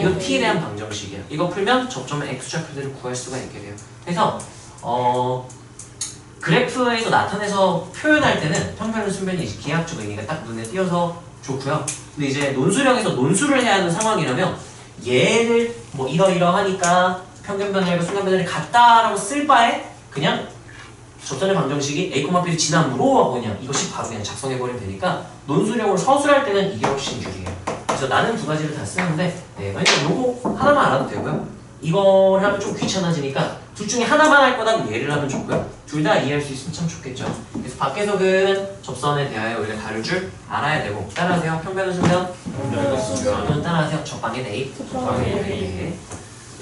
이거 T에 대한 방정식이야. 이거 풀면 접점의 X좌표들을 구할 수가 있게 돼요. 그래서 그래프에서 나타내서 표현할 때는 평면은 순변이 기하학적 의미가 딱 눈에 띄어서 좋고요. 근데 이제 논술형에서 논술을 해야 하는 상황이라면 얘를 뭐 이러이러하니까 평균 변화율과 순간 변화율이 같다라고 쓸 바에 그냥 접선의 방정식이 A, B를 지남으로 하고 그냥 이것이 바로 그냥 작성해버리면 되니까 논술형으로 서술할 때는 이게 훨씬 유리해요. 그래서 나는 두 가지를 다 쓰는데 그러니까 요거 하나만 알아도 되고요. 이걸 하면 좀 귀찮아지니까 둘 중에 하나만 할 거다 얘를 하면 좋고요. 둘 다 이해할 수 있으면 참 좋겠죠. 그래서 밖에서는 접선에 대하여 우리가 다룰 줄 알아야 되고 따라하세요. 평변은 순변. 또는 따라하세요. 접방의 대입.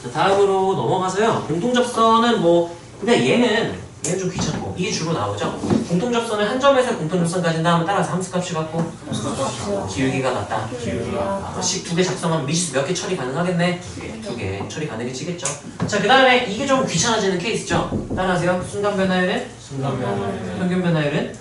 자, 다음으로 넘어가서요. 공통접선은 뭐 근데 얘는 좀 귀찮고 이게 주로 나오죠. 공통접선을 한 점에서 공통접선까지 나오면 따라서 함수값이 같고 기울기가 같다. 식 두 개 작성하면 미지수 몇 개 처리 가능하겠네? 두 개 처리 가능해지겠죠. 자, 그 다음에 이게 좀 귀찮아지는 케이스죠. 따라하세요. 순간 변화율은? 평균 변화율은?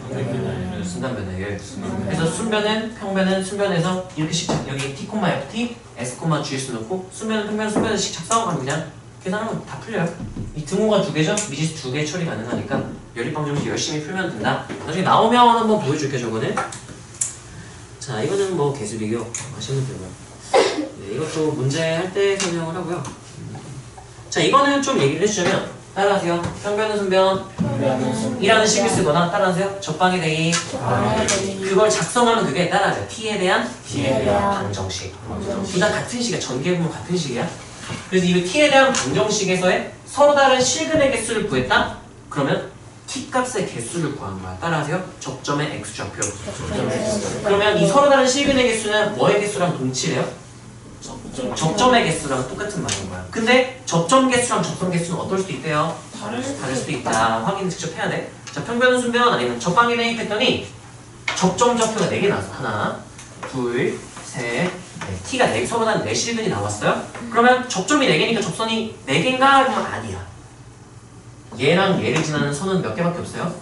순간 변화율. 그래서 순변은 평변은 순변에서 이렇게 식 여기 T, FT, S, GS 넣고 순변은 평변은 순변은 식 작성하면 그냥 계산하면 다 풀려요. 이 등호가 두 개죠? 미지수 두 개 처리 가능하니까 연립방정식 열심히 풀면 된다. 나중에 나오면 한번 보여줄게 저거는. 자, 이거는 뭐 개수비교 하시면 되고요. 네, 이것도 문제 할 때 설명을 하고요. 자, 이거는 좀 얘기를 해주자면 따라하세요. 평변은 순변 이라는 식을 쓰거나 따라하세요. 접방의 대입. 그걸 작성하면 그게 따라하죠. T에 대한 방정식. 둘 다 같은 식이야. 전개부분 같은 식이야. 그래서 이 T에 대한 방정식에서의 서로 다른 실근의 개수를 구했다? 그러면 T 값의 개수를 구한 거야. 따라하세요. 접점의 X좌표. 그러면 이 서로 다른 실근의 개수는 뭐의 개수랑 동치래요? 접점의 개수랑 똑같은 말인 거야. 근데 접점 개수랑 접선 개수는 어떨 수도 있대요? 다를 수도 있다. 확인 직접 해야 돼. 자, 평변은 순변 아니면 접방에 대입했더니 접점 좌표가 4개 나왔어. 하나, 둘, 셋, T가 4개, 서로 다른 4실근이 나왔어요? 그러면 접점이 4개니까 접선이 4개인가? 하면 아니야. 얘랑 얘를 지나는 선은 몇 개밖에 없어요?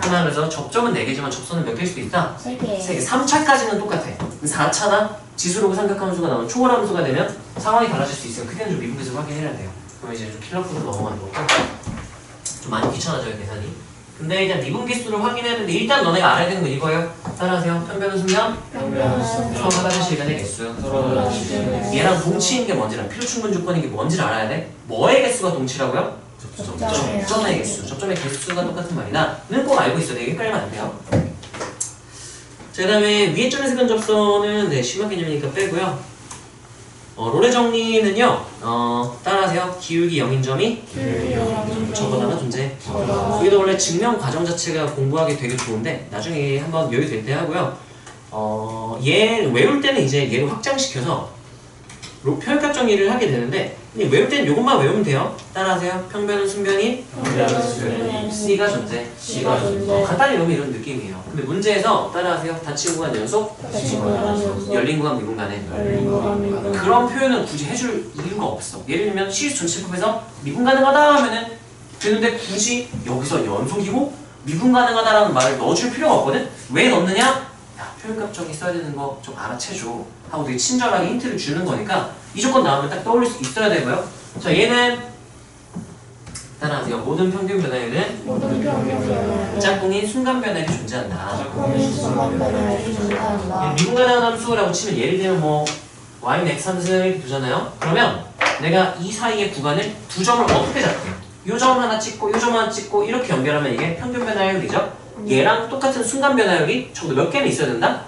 하나. 그래서 접점은 4개지만 접선은 몇 개일 수도 있다? 3개. 3차까지는 똑같아. 4차나 지수로 삼각함수가 나오는 초월함수가 되면 상황이 달라질 수 있으면 그때는 좀 미분계수 확인해야 돼요. 그럼 이제 좀 킬러풀로 넘어가는 거고 좀 많이 귀찮아져요 계산이. 근데 이제 미분계수를 확인해야 되는데 일단 너네가 알아야 되는 건 이거예요. 따라하세요. 평변은 순변 서로 다른 실근의 개수. 얘랑 동치인 게 뭔지랑 필요충분 조건인 게 뭔지를 알아야 돼. 뭐의 개수가 동치라고요? 접점의 개수. 접점의 개수가 똑같은 말이다. 는 꼭 알고 있어야 돼. 헷갈리면 안 돼요. 자, 그 다음에 위에 점에서 근 접선은 심한 개념이니까 빼고요. 롤의 정리는요. 따라하세요. 기울기 0인 점이 저보다가 존재. 이게 원래 증명 과정 자체가 공부하기 되게 좋은데 나중에 한번 여유 될 때 하고요. 얘 외울 때는 이제 얘를 확장시켜서 표현값 정리를 하게 되는데 외울 때는 이것만 외우면 돼요. 따라하세요. 평변은 순변이 C가 존재. 간단히 외우면 이런 느낌이에요. 근데 문제에서 따라하세요. 닫힌 구간 연속, 열린 구간 미분 간에 그런 표현은 굳이 해줄 이유가 없어. 예를 들면 시리즈 전체법에서 미분 가능하다 하면은 되는데 굳이 여기서 연속이고 미분 가능하다라는 말을 넣어줄 필요가 없거든. 왜 넣느냐? 야, 표현값 정리 써야 되는 거 좀 알아채줘 하고 되게 친절하게 힌트를 주는 거니까 이 조건 나오면 딱 떠올릴 수 있어야 되고요. 자, 얘는 따라하세요. 모든 평균 변화율은 모든 평균 짝꿍인 순간 변화율이 존재한다. 순간 변화율이 존재한다. 미분가능한 함수라고 치면 예를 들면 뭐 y는 x3승 이렇게 두잖아요. 그러면 내가 이 사이의 구간을 두 점을 어떻게 잡게요? 요 점 하나 찍고 요 점 하나 찍고 이렇게 연결하면 이게 평균 변화율이죠. 얘랑 똑같은 순간 변화율이 적어도 몇 개는 있어야 된다?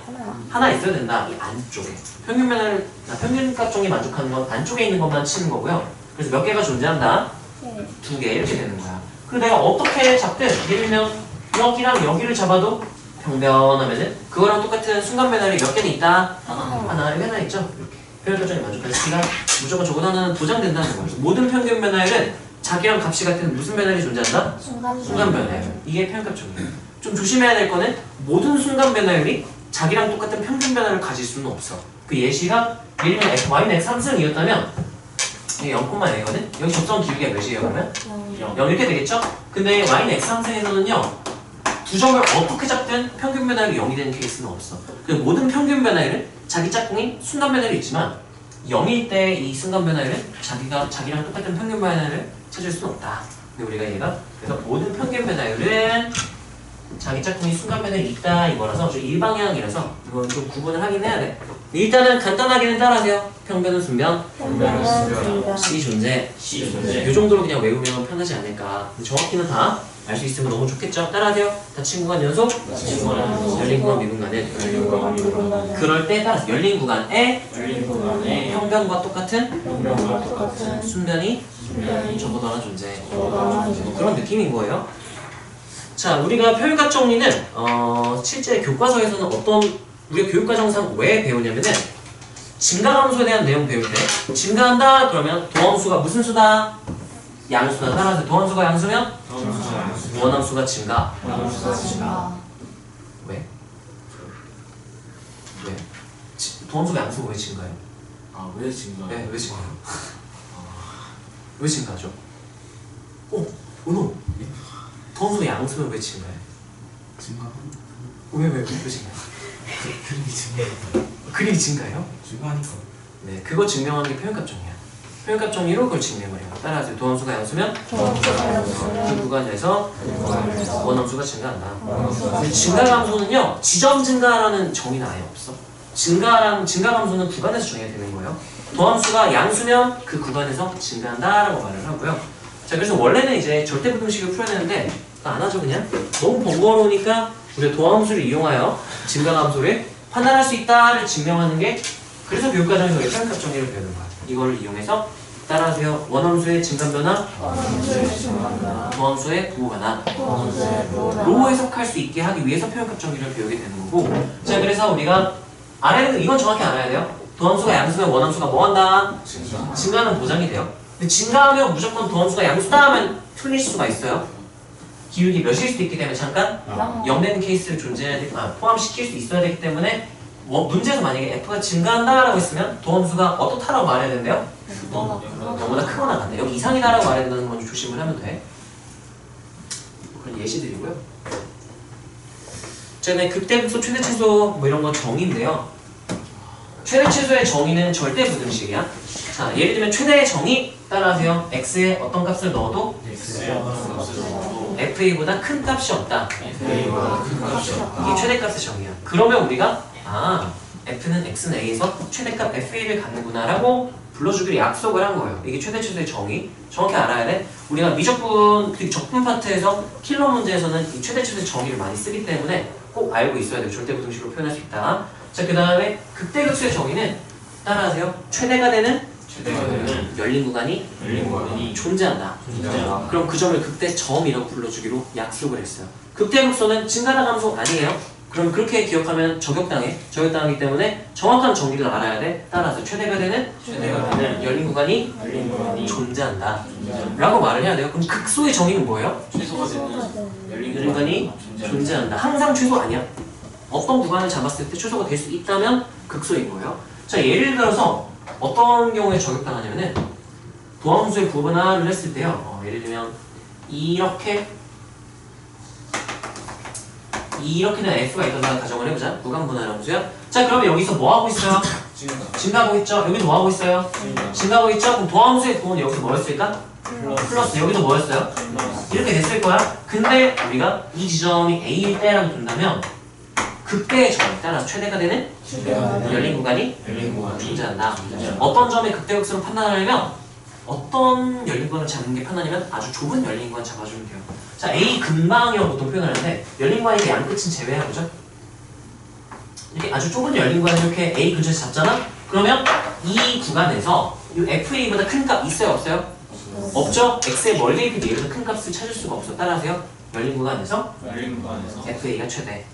하나 있어야 된다. 이 안쪽에 평균 변화율, 평균값 정리 만족하는 건 안쪽에 있는 것만 치는 거고요. 그래서 몇 개가 존재한다? 두 개 이렇게 되는 거야. 그리고 내가 어떻게 잡든 예를 들면 여기랑 여기를 잡아도 평변하면은 그거랑 똑같은 순간 변화율이 몇 개는 있다? 하나, 여기 하나 있죠? 이렇게 평균값 정리 만족하는 C가 무조건 저거 하나는 보장된다는 거예요. 그래서 모든 평균 변화율은 자기랑 값이 같은 무슨 변화율이 존재한다? 순간 변화율. 이게 평균값 정리예요. 좀 조심해야 될 거는 모든 순간 변화율이 자기랑 똑같은 평균 변화를 가질 수는 없어. 그 예시가 예를 들면 y는 x3승이었다면 이게 0,A거든? 여기 접선 기울기가 몇이에요 그러면? 0 이렇게 되겠죠? 근데 y는 x3승에서는요 두 점을 어떻게 잡든 평균 변화율이 0이 되는 케이스는 없어. 그 모든 평균 변화율은 자기 짝꿍인 순간 변화율이 있지만 0일 때 이 순간 변화율은 자기랑 똑같은 평균 변화율을 찾을 수는 없다. 근데 우리가 얘가 그래서 모든 평균 변화율은 자기 짝꿍이 순간 변화율이 있다 이거라서 좀 일방향이라서 이건 좀 구분을 하긴 해야 돼. 일단은 간단하게는 따라하세요. 평변은 순변, C 존재. 이 정도로 그냥 외우면 편하지 않을까. 근데 정확히는 다 알 수 있으면 너무 좋겠죠. 따라하세요. 닫힌 구간 연속, 열린 구간 미분간은 그럴 때 따라서 열린 구간에 평변과 똑같은 순변이 저보다 하나 존재. 뭐 그런 느낌인 거예요. 자, 우리가 표현값 정리는 실제 교과서에서는 우리가 교육과정상 왜 배우냐면은 증가함수에 대한 내용 배울 때 증가한다 그러면 도함수가 무슨 수다? 양수다. 따라서 도함수가 양수면 원함수가 증가. 왜? 도함수가 양수가 왜 증가해요? 아, 왜 증가? 네, 왜 증가해요? 왜 증가하죠? 은호 도함수가 양수면 왜 증가해? 증가? 왜 증가해? 그림이 증가. 그림이 증가해요? 증가하니까. 네, 그거 증명하는 게 표현값 정리야. 표현값 정리로 그걸 증명을 해요. 따라서 도함수가 양수면 그 구간에서 원함수가 증가한다. 근데 증가함수는요, 지점 증가라는 정의는 아예 없어. 증가함수는 구간에서 정의가 되는 거예요. 도함수가 양수면 그 구간에서 증가한다라고 말을 하고요. 자, 그래서 원래는 이제 절대부등식을 풀어야 되는데 안 하죠 그냥. 너무 번거로우니까 우리가 도함수를 이용하여 증가함수를 판단할 수 있다를 증명하는 게 그래서 교육과정에서 우리가 표현값 정리를 배우는 거야. 이걸 이용해서 따라하세요. 원함수의 증가변화, 도함수의 부호변화 로 해석할 수 있게 하기 위해서 표현값 정리를 배우게 되는 거고. 자, 그래서 우리가 이건 정확히 알아야 돼요. 도함수가 양수면 원함수가 뭐 한다? 증가는 보장이 돼요. 근데 증가하면 무조건 도함수가 양수다 하면 틀릴 수가 있어요. 기울기 몇일 수도 있기 때문에 잠깐 0 되는 케이스를 포함시킬 수 있어야 되기 때문에 문제에서 만약에 F가 증가한다라고 했으면 도함수가 어떻다라고 말해야 된대요? 너보다 크거나 같네. 여기 이상이다라고 말해야 된다는 건 좀 조심을 하면 돼. 그런 예시들이고요. 자, 네, 극대, 극소, 최대, 최소 뭐 이런 거 정의인데요. 최대, 최소의 정의는 절대 부등식이야. 자, 예를 들면 최대의 정의 따라하세요. x에 어떤 값을 넣어도 fa보다 큰 값이 없다. 이게 최대값의 정의야. 그러면 우리가 f는 x는 a에서 최대값 fa를 갖는구나 라고 불러주기로 약속을 한 거예요. 이게 최대 최소의 정의. 정확히 알아야 돼. 우리가 미적분, 적분 파트에서 킬러 문제에서는 이 최대 최소의 정의를 많이 쓰기 때문에 꼭 알고 있어야 돼요. 절대부등식으로 표현할 수 있다. 자, 그 다음에 극대극소의 정의는 따라하세요. 최대가 되는 열린 구간이 존재한다. 그럼 그 점을 극대점이라고 불러주기로 약속을 했어요. 극대극소는 증가나 감소 아니에요. 그럼 그렇게 기억하면 저격당하기 때문에 정확한 정의를 알아야 돼. 따라서 최대가 되는 열린 구간이 존재한다 라고 말을 해야 돼요. 그럼 극소의 정의는 뭐예요? 최소가 되는 열린 구간이 존재한다. 항상 최소 아니야. 어떤 구간을 잡았을 때 최소가 될 수 있다면 극소인 거예요. 자, 예를 들어서 어떤 경우에 저격당하냐면은 도함수의 부분화를 했을 때요. 예를 들면 이렇게 되는 f가 있다고 가정을 해보자. 구간 분할 함수야. 자, 그러면 여기서 뭐 하고 있어요? 증가하고 있죠? 여기도 뭐 하고 있어요? 증가하고 있죠? 그럼 도함수의 부호는 여기서 뭐였을까? 플러스. 여기도 뭐였어요? 이렇게 됐을 거야. 근데 우리가 이 지점이 A일 때라고 둔다면 극대의 점에 따라서 최대가 되는 열린 구간이 존재한다. 어떤 점의 극대극수로 판단하려면 어떤 열린 구간을 잡는 게 판단이면 아주 좁은 열린 구간 잡아주면 돼요. 자, A 근방이라고 보통 표현하는데 열린 구간의 양 끝은 제외하고죠. 이렇게 아주 좁은 열린 구간을 이렇게 A 근처에서 잡잖아? 그러면 이 구간에서 이 FA보다 큰 값 있어요? 없어요? 없죠? X의 멀리 있는 A보다 큰 값을 찾을 수가 없어. 따라하세요. 열린 구간에서 FA가 최대.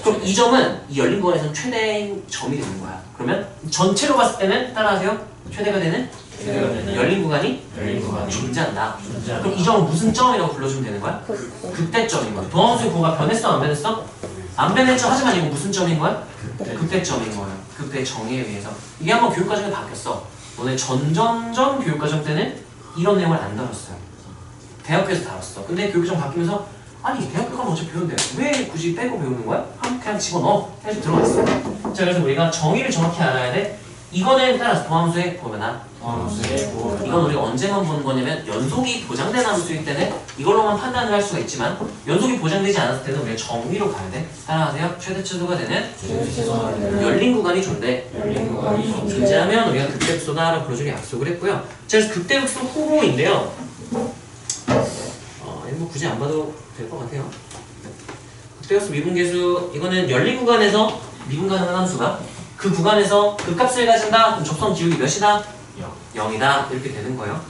그럼 이 점은 이 열린 구간에서는 최대인 점이 되는 거야. 그러면 전체로 봤을 때는 따라하세요. 최대가 되는 열린 구간이 존재한다. 그럼 이 점은 무슨 점이라고 불러주면 되는 거야? 극대점인 거야. 도함수의 부호가 변했어? 안 변했어? 안 변했죠? 하지만 이거 무슨 점인 거야? 극대점인 거야. 극대 정의에 의해서. 이게 한번 교육과정에 바뀌었어. 너네 전전전 교육과정 때는 이런 내용을 안 다뤘어요. 대학교에서 다뤘어. 근데 교육과정 바뀌면서 아니 대학교 가면 어차피 배운대. 왜 굳이 빼고 배우는 거야? 그냥 집어넣어. 해서 들어갔어. 자, 그래서 우리가 정의를 정확히 알아야 돼. 이거는 따라서 도함수의 부호나 이건 우리가 언제만 보는 거냐면 연속이 보장된 함수일 때는 이걸로만 판단을 할 수가 있지만 연속이 보장되지 않았을 때는 우리가 정의로 가야 돼. 따라하세요. 최대치수가 되는 열린 구간이 존재하면 우리가 극대극소다라고 불러주는 약속을 했고요. 자, 그래서 극대극소 후보인데요. 뭐 굳이 안 봐도 될 것 같아요. 극대극소 미분계수 이거는 열린 구간에서 미분 가능한 함수가 그 구간에서 극값을 가진다. 그럼 접선 기울기 몇이다? 0이다. 이렇게 되는 거예요.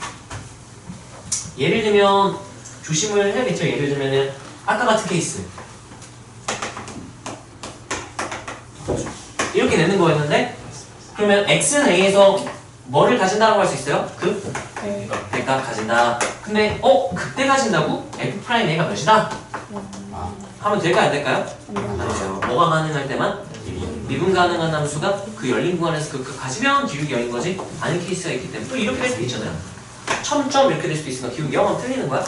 예를 들면 조심을 해야겠죠. 예를 들면은 아까 같은 케이스 이렇게 되는 거였는데 그러면 x는 a에서 뭐를 가진다고 할 수 있어요? 대값 가진다. 근데 극대 가진다고? f'a가 몇이다? 하면 될까요? 안 될까요? 아니죠. 뭐가 가능할 때만? 미분 가능한 함수가 그 열린 구간에서 그 가지면 기울기 0인 거지 아닌 케이스가 있기 때문에 또 이렇게 될 수도 있잖아요. 1000점 이렇게 될 수도 있으니까 기울기 0하면 틀리는 거야.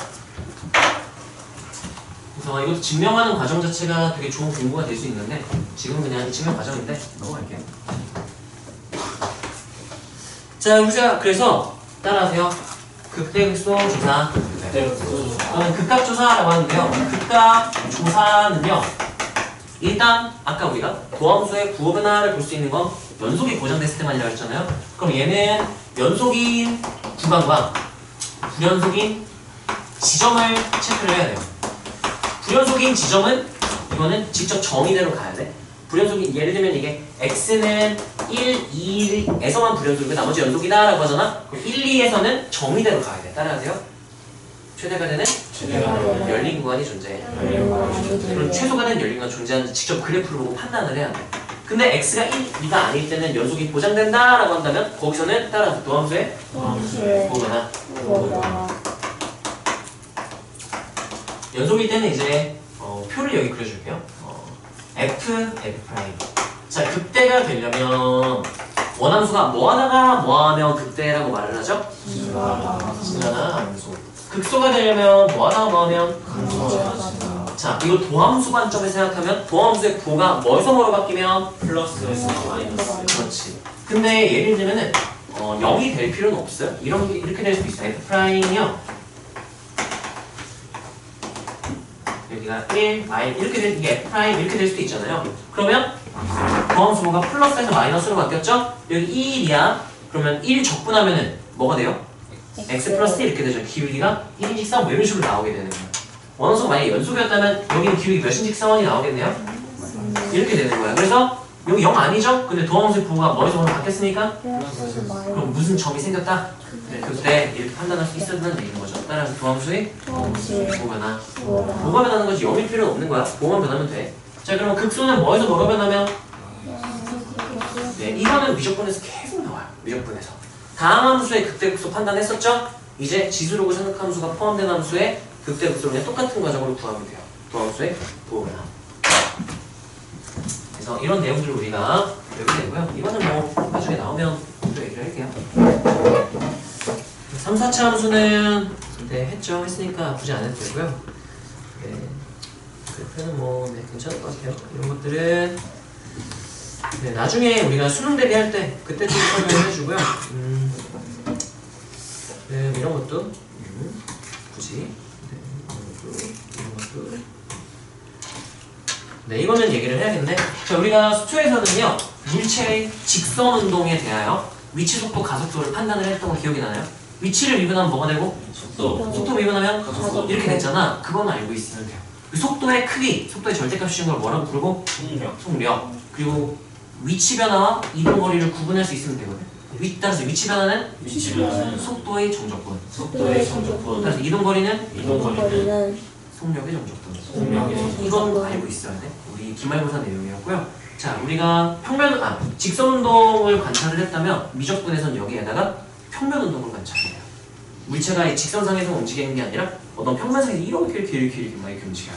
그래서 이것도 증명하는 과정 자체가 되게 좋은 공부가 될 수 있는데 지금은 그냥 증명 과정인데 넘어갈게요. 자, 우리가 그래서 따라하세요. 극대극소 조사 또는 극값 조사라고 하는데요. 극값 조사는요. 일단 아까 우리가 도함수의 부호 변화를 볼 수 있는 건 연속이 보장됐을 때만이라고 했잖아요. 그럼 얘는 연속인 구간과 불연속인 지점을 체크를 해야 돼요. 불연속인 지점은 이거는 직접 정의대로 가야 돼. 불연속인 예를 들면 이게 x는 1, 2에서만 불연속이고 나머지 연속이다 라고 하잖아. 그럼 1, 2에서는 정의대로 가야 돼. 따라하세요. 최대가 되는 열린 구간이 존재해. 그럼 최소가 되는 열린 구간이 존재하는지 직접 그래프를 보고 판단을 해야 돼. 근데 x가 1, 2가 아닐 때는 연속이 보장된다 라고 한다면 거기서는 따라서 도함수의 부호변화. 연속일 때는 이제 표를 여기 그려줄게요. f, f'. 자, 극대가 되려면 원함수가 뭐하다가 뭐하면 극대라고 말을 하죠? 진하나 함수. 극소가 되려면 뭐하다가 뭐하면 자, 이거 도함수 관점에서 생각하면 도함수의 부호가 뭐에서 뭐로 바뀌면 플러스에서 마이너스. 그렇지. 근데 예를 들면은 0이 될 필요는 없어요. 이렇게 될 수도 있어요. f'이요. 여기가 1, 이렇게 될 이게 f' 이렇게 될 수도 있잖아요. 그러면 도함수 부호가 플러스에서 마이너스로 바뀌었죠? 여기 1이야. 그러면 1 적분하면은 뭐가 돼요? x 플러스 이렇게 되죠. 기울기가 1인직선 뭐 이런 식으로 나오게 되는 거예요. 원함수가 만약에 연속이었다면 여기는 기울기 몇인직선이 나오겠네요? 이렇게 되는 거예요. 그래서 여기 0 아니죠? 근데 도함수의 부호가 뭐에서 뭐로 바뀌었으니까? 그럼 무슨 점이 생겼다? 그때 이렇게 판단할 수 있었다는 얘기인 거죠. 따라서 도함수의 부호 변화. 부호가 변하는 거지 0일 필요는 없는 거야. 부호만 변하면 돼. 자, 그러면 극소는 뭐에서 뭐로 변하면? 네, 이거는 미적분에서 계속 나와요. 미적분에서. 다음 함수의 극대극소 판단했었죠? 이제 지수로고 생각함수가 포함된 함수의 극대극소를 그냥 똑같은 과정으로 구하면 돼요. 도함수의 부호 변화. 그래서 이런 내용들을 우리가 외우게 되고요. 이거는 뭐 나중에 나오면 또 얘기를 할게요. 3, 4차 함수는 네, 했으니까 굳이 안 해도 되고요. 네, 그 표는 뭐 네, 괜찮을 것 같아요. 이런 것들은 네, 나중에 우리가 수능 대비할 때 그때 좀 설명을 해주고요. 네, 이런 것도 굳이 이런 것도 네, 이거는 얘기를 해야겠네. 자, 우리가 수투에서는요 물체의 직선 운동에 대하여 위치, 속도, 가속도를 판단을 했던 거 기억이 나나요? 위치를 미분하면 뭐가 되고? 속도 미분하면 가속도. 이렇게 됐잖아. 그건 알고 있으면 돼요. 그 속도의 크기, 속도의 절대값 주는 걸 뭐라고 부르고? 속력. 그리고 위치 변화와 이동 거리를 구분할 수 있으면 되거든. 따라서 위치 변화는 속도의 정적분. 속도의 정적분. 따라서 이동 거리는 이동거리는 속력의 정적분. 속력의 이건 정적분. 알고 있어야 돼. 우리 기말고사 내용이었고요. 자, 우리가 직선 운동을 관찰을 했다면 미적분에서는 여기에다가 평면 운동을 관찰해요. 물체가 이 직선상에서 움직이는 게 아니라 어떤 평면상에서 이렇게 막 이렇게 움직여요.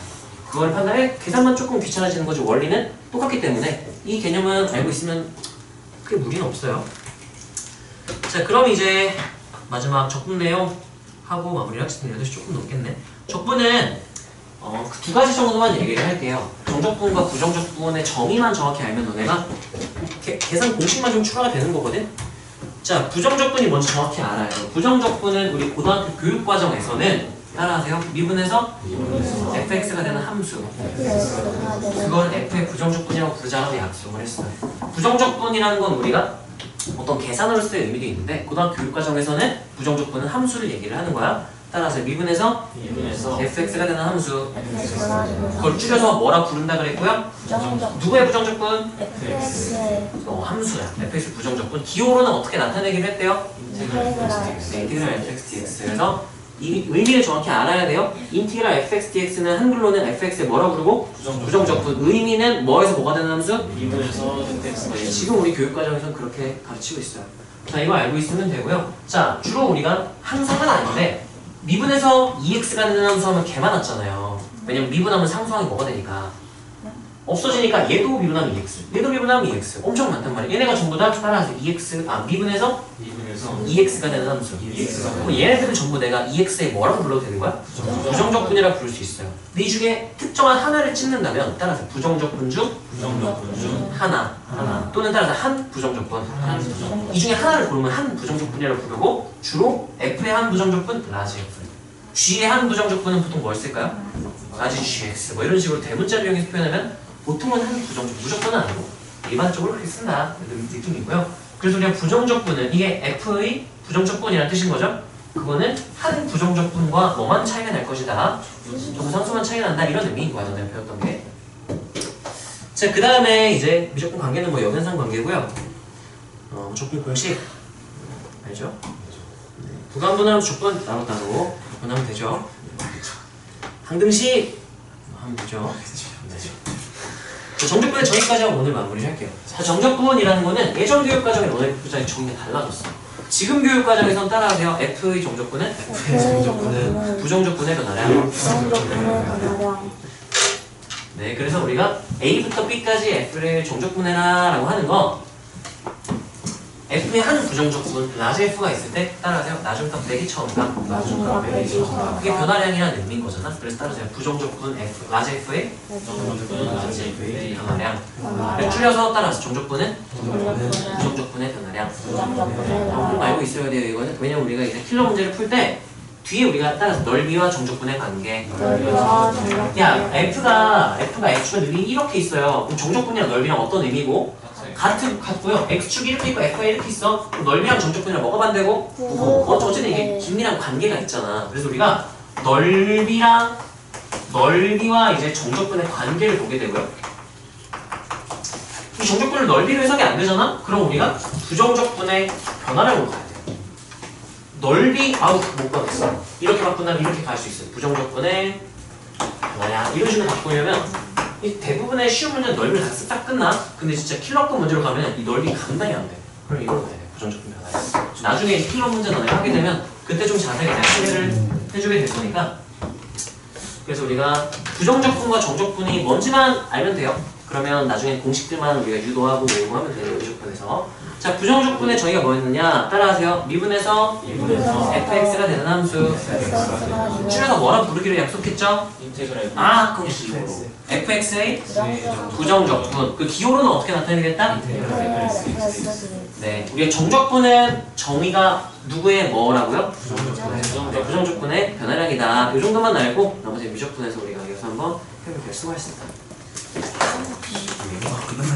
그걸 판단해 계산만 조금 귀찮아지는 거지 원리는 똑같기 때문에 이 개념은 알고 있으면 크게 무리는 없어요. 자, 그럼 이제 마지막 적분 내용 하고 마무리를 하겠습니다. 8시 조금 넘겠네. 적분은 그 두 가지 정도만 얘기를 할게요. 정적분과 부정적분의 정의만 정확히 알면 너네가 계산 공식만 좀 추가가 되는 거거든. 자, 부정적분이 뭔지 정확히 알아요. 부정적분은 우리 고등학교 교육과정에서는 따라하세요. 미분에서 fx가 되는 함수. 그걸 f의 부정적분이라고 부르자라고 약속을 했어요. 부정적분이라는 건 우리가 어떤 계산으로서의 의미도 있는데 고등학교 교육과정에서는 부정적분은 함수를 얘기를 하는 거야. 따라서 미분에서 fx가 되는 함수. 그걸 줄여서 뭐라 부른다 그랬고요? 누구의 부정적분? fx의 함수야. fx 부정적분. 기호로는 어떻게 나타내기로 했대요? 인티그랄 fx dx. 그래서 이 의미를 정확히 알아야 돼요. 인티그랄 fx dx는 한글로는 fx의 뭐라 부르고? 부정적분. 의미는 뭐에서 뭐가 되는 함수? 미분에서 fx. 지금 우리 교육과정에서는 그렇게 가르치고 있어요. 자, 이거 알고 있으면 되고요. 자, 주로 우리가 항상은 아닌데 미분에서 2x가 되는 함수 하면 개 많았잖아요. 왜냐면 미분하면 상수항이 뭐가 되니까 없어지니까 얘도 미분하면 2x, 얘도 미분하면 2x 엄청 많단 말이야. 얘네가 전부 다 따라서 2x, 미분에서 2x가 되는 함수. 그럼 얘네들은 전부 내가 2x에 뭐라고 불러도 되는 거야? 부정적분이라고 부를 수 있어요. 근데 이 중에 특정한 하나를 찍는다면 따라서 부정적분 중 하나 또는 따라서 한 부정적분 이 중에 하나를 고르면 한 부정적분이라고 부르고 주로 F의 한 부정적분, 라지 F. G의 한 부정적분은 보통 뭘 쓸까요? 라지 GX 뭐 이런 식으로 대문자를 이용해서 표현하면 보통은 한 부정적, 무조건은 아니고 일반적으로 그렇게 쓴다 이런 느낌이고요. 그래서 우리가 부정적분은 이게 F의 부정적분이라는 뜻인 거죠. 그거는 한 부정적분과 뭐만 차이가 날 것이다. 정상수만 차이가 난다 이런 의미인 거야. 내가 배웠던 게. 자, 그 다음에 이제 미적분 관계는 뭐 역연상 관계고요. 적분 공식 알죠? 네. 부가분하면 적분 따로 구분하면 되죠. 항등식 하면 되죠. 네. 정적분의 정의까지 하고 오늘 마무리를 할게요. 자, 정적분이라는 거는 예전 교육과정에 오늘 교육과정의 정의가 달라졌어. 지금 교육과정에선 따라하세요. F의 정적분은 부정적분의 변화량. 네, 그래서 우리가 A부터 B까지 F를 정적분해라라고 하는 거 F의 한 부정적분, 라지 F가 있을 때 따라하세요. 나중값 빼기 처음값. 그게 변화량이라는 의미인 거잖아. 그래서 따라하세요. 부정적분 F, 라지 F의 변화량. 줄여서 따라서 정적분은 부정적분의 변화량. 꼭 알고 있어야 돼요. 이거는 왜냐면 우리가 이제 킬러 문제를 풀 때 뒤에 우리가 따라서 넓이와 정적분의 관계. 야, F가 X축과 늘이 이렇게 있어요. 그럼 정적분이랑 넓이랑 어떤 의미고? 같고요. X축이 이렇게 있고 F가 이렇게 있어. 그럼 넓이랑 정적분이랑 뭐가 반대고? 어쨌든 이게 긴밀한 관계가 있잖아. 그래서 우리가 넓이와 이제 정적분의 관계를 보게 되고요. 이 정적분을 넓이로 해석이 안 되잖아? 그럼 우리가 부정적분의 변화량으로 가야 돼. 넓이, 못 가겠어. 이렇게 바꾼다면 이렇게 갈 수 있어요. 부정적분의 변화량. 이런 식으로 바꾸려면 이 대부분의 쉬운 문제는 넓이를 다 쓱 끝나. 근데 진짜 킬러급 문제로 가면 이 넓이 감당이 안 돼. 그럼 이걸로 가야 돼. 부정적분 변화량. 나중에 이 킬러 문제 너네가 하게 되면 그때 좀 자세하게 내가 소개를 해주게 될 거니까. 그래서 우리가 부정적분과 정적분이 뭔지만 알면 돼요. 그러면 나중에 공식들만 우리가 유도하고 외우고 하면 되는 부정적분에서. 자, 부정적분의 정의가 뭐였느냐? 따라하세요. 미분에서 fx가 되는 함수. 줄여서 뭐라 부르기로 약속했죠? 아, 그럼 기호로. fx의 부정적분. 그 기호로는 어떻게 나타내겠다? 네, 우리의 정적분은 정의가 누구의 뭐라고요? 네, 부정적분의 변화량이다. 이 정도만 알고 나머지 미적분에서 우리가 여기서 한번 해볼게요. 수고하셨습니다. 끝났나?